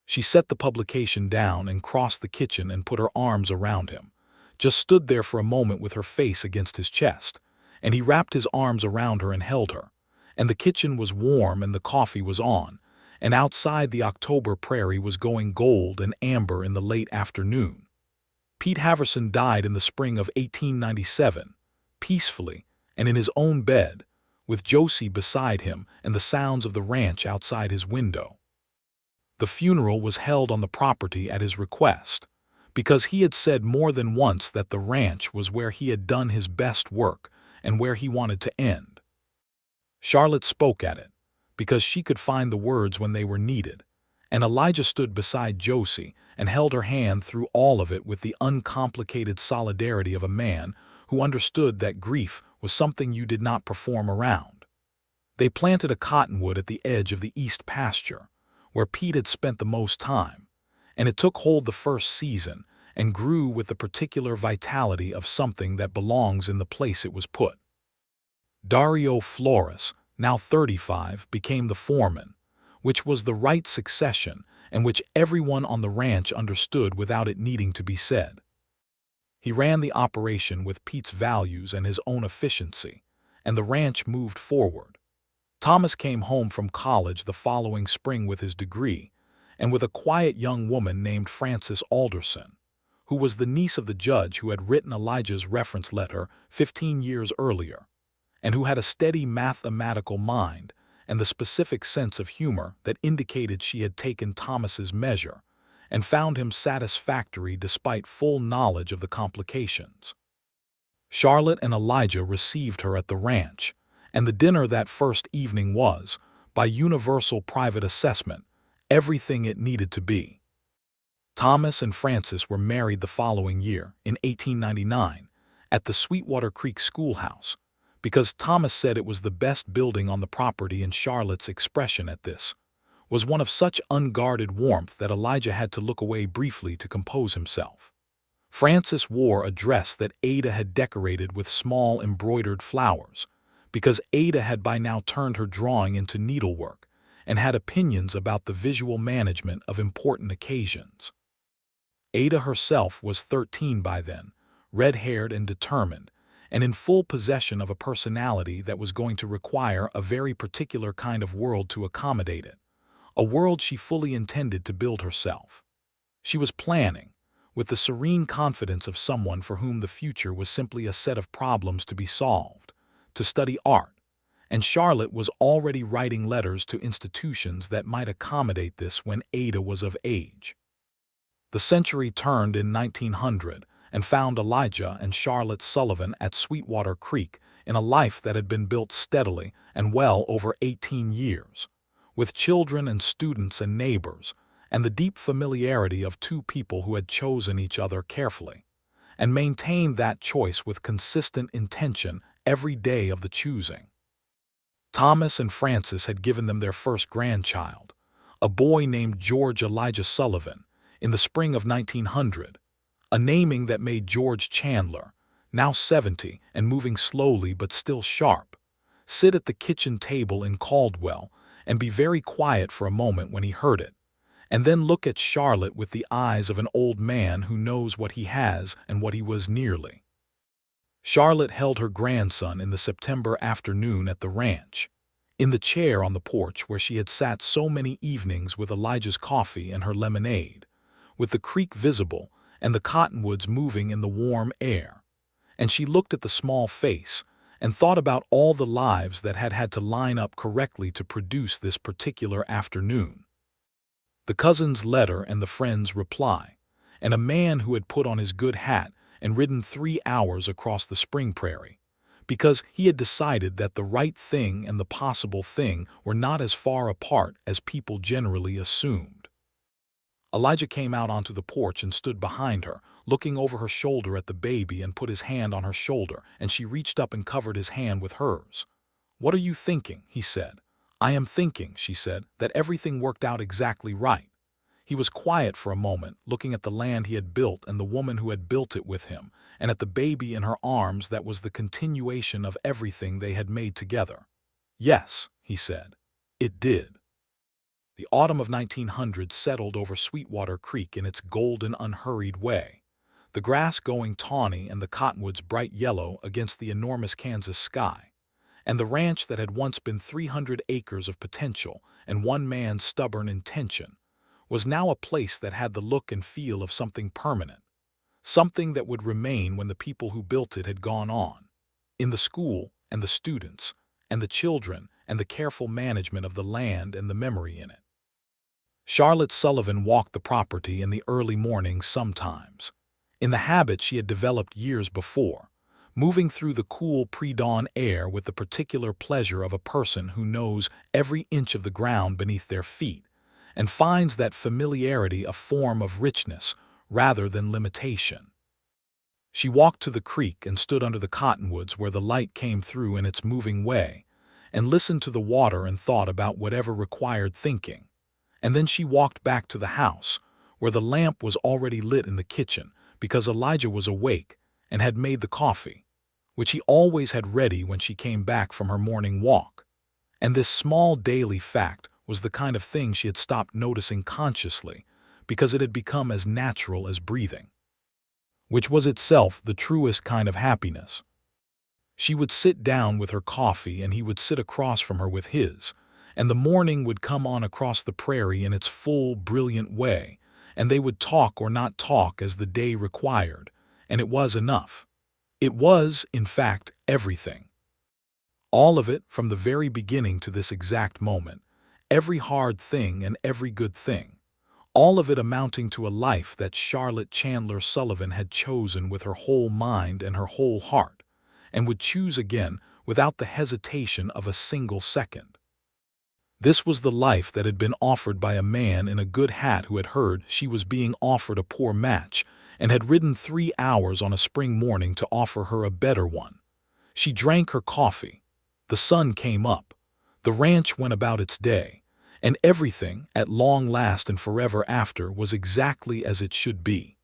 She set the publication down and crossed the kitchen and put her arms around him, just stood there for a moment with her face against his chest, and he wrapped his arms around her and held her, and the kitchen was warm and the coffee was on, and outside the October prairie was going gold and amber in the late afternoon. Pete Haverson died in the spring of 1897, peacefully and in his own bed, with Josie beside him and the sounds of the ranch outside his window. The funeral was held on the property at his request, because he had said more than once that the ranch was where he had done his best work and where he wanted to end. Charlotte spoke at it, because she could find the words when they were needed, and Elijah stood beside Josie and held her hand through all of it with the uncomplicated solidarity of a man who understood that grief was something you did not perform around. They planted a cottonwood at the edge of the east pasture, where Pete had spent the most time, and it took hold the first season and grew with the particular vitality of something that belongs in the place it was put. Dario Flores, now 35, became the foreman, which was the right succession and which everyone on the ranch understood without it needing to be said. He ran the operation with Pete's values and his own efficiency, and the ranch moved forward. Thomas came home from college the following spring with his degree, and with a quiet young woman named Frances Alderson, who was the niece of the judge who had written Elijah's reference letter 15 years earlier, and who had a steady mathematical mind and the specific sense of humor that indicated she had taken Thomas's measure and found him satisfactory despite full knowledge of the complications. Charlotte and Elijah received her at the ranch, and the dinner that first evening was, by universal private assessment, everything it needed to be. Thomas and Frances were married the following year, in 1899, at the Sweetwater Creek schoolhouse, because Thomas said it was the best building on the property, and Charlotte's expression at this was one of such unguarded warmth that Elijah had to look away briefly to compose himself. Frances wore a dress that Ada had decorated with small embroidered flowers, because Ada had by now turned her drawing into needlework and had opinions about the visual management of important occasions. Ada herself was 13 by then, red-haired and determined, and in full possession of a personality that was going to require a very particular kind of world to accommodate it, a world she fully intended to build herself. She was planning, with the serene confidence of someone for whom the future was simply a set of problems to be solved, to study art, and Charlotte was already writing letters to institutions that might accommodate this when Ada was of age. The century turned in 1900 and found Elijah and Charlotte Sullivan at Sweetwater Creek in a life that had been built steadily and well over 18 years, with children and students and neighbors, and the deep familiarity of two people who had chosen each other carefully, and maintained that choice with consistent intention every day of the choosing. Thomas and Frances had given them their first grandchild, a boy named George Elijah Sullivan, in the spring of 1900, a naming that made George Chandler, now 70 and moving slowly but still sharp, sit at the kitchen table in Caldwell and be very quiet for a moment when he heard it, and then look at Charlotte with the eyes of an old man who knows what he has and what he was nearly. Charlotte held her grandson in the September afternoon at the ranch, in the chair on the porch where she had sat so many evenings with Elijah's coffee and her lemonade, with the creek visible and the cottonwoods moving in the warm air, and she looked at the small face and thought about all the lives that had had to line up correctly to produce this particular afternoon. The cousin's letter and the friend's reply, and a man who had put on his good hat and ridden 3 hours across the spring prairie, because he had decided that the right thing and the possible thing were not as far apart as people generally assumed. Elijah came out onto the porch and stood behind her, looking over her shoulder at the baby, and put his hand on her shoulder, and she reached up and covered his hand with hers. "What are you thinking?" he said. "I am thinking," she said, "that everything worked out exactly right." He was quiet for a moment, looking at the land he had built and the woman who had built it with him, and at the baby in her arms that was the continuation of everything they had made together. "Yes," he said, "it did." The autumn of 1900 settled over Sweetwater Creek in its golden, unhurried way, the grass going tawny and the cottonwoods bright yellow against the enormous Kansas sky, and the ranch that had once been 300 acres of potential and one man's stubborn intention was now a place that had the look and feel of something permanent, something that would remain when the people who built it had gone on, in the school and the students and the children and the careful management of the land and the memory in it. Charlotte Sullivan walked the property in the early mornings sometimes, in the habit she had developed years before, moving through the cool pre-dawn air with the particular pleasure of a person who knows every inch of the ground beneath their feet and finds that familiarity a form of richness rather than limitation. She walked to the creek and stood under the cottonwoods where the light came through in its moving way, and listened to the water and thought about whatever required thinking. And then she walked back to the house, where the lamp was already lit in the kitchen because Elijah was awake and had made the coffee, which he always had ready when she came back from her morning walk. And this small daily fact was the kind of thing she had stopped noticing consciously because it had become as natural as breathing, which was itself the truest kind of happiness. She would sit down with her coffee and he would sit across from her with his, and the morning would come on across the prairie in its full, brilliant way, and they would talk or not talk as the day required, and it was enough. It was, in fact, everything. All of it from the very beginning to this exact moment, every hard thing and every good thing, all of it amounting to a life that Charlotte Chandler Sullivan had chosen with her whole mind and her whole heart, and would choose again without the hesitation of a single second. This was the life that had been offered by a man in a good hat who had heard she was being offered a poor match and had ridden 3 hours on a spring morning to offer her a better one. She drank her coffee. The sun came up. The ranch went about its day, and everything, at long last and forever after, was exactly as it should be.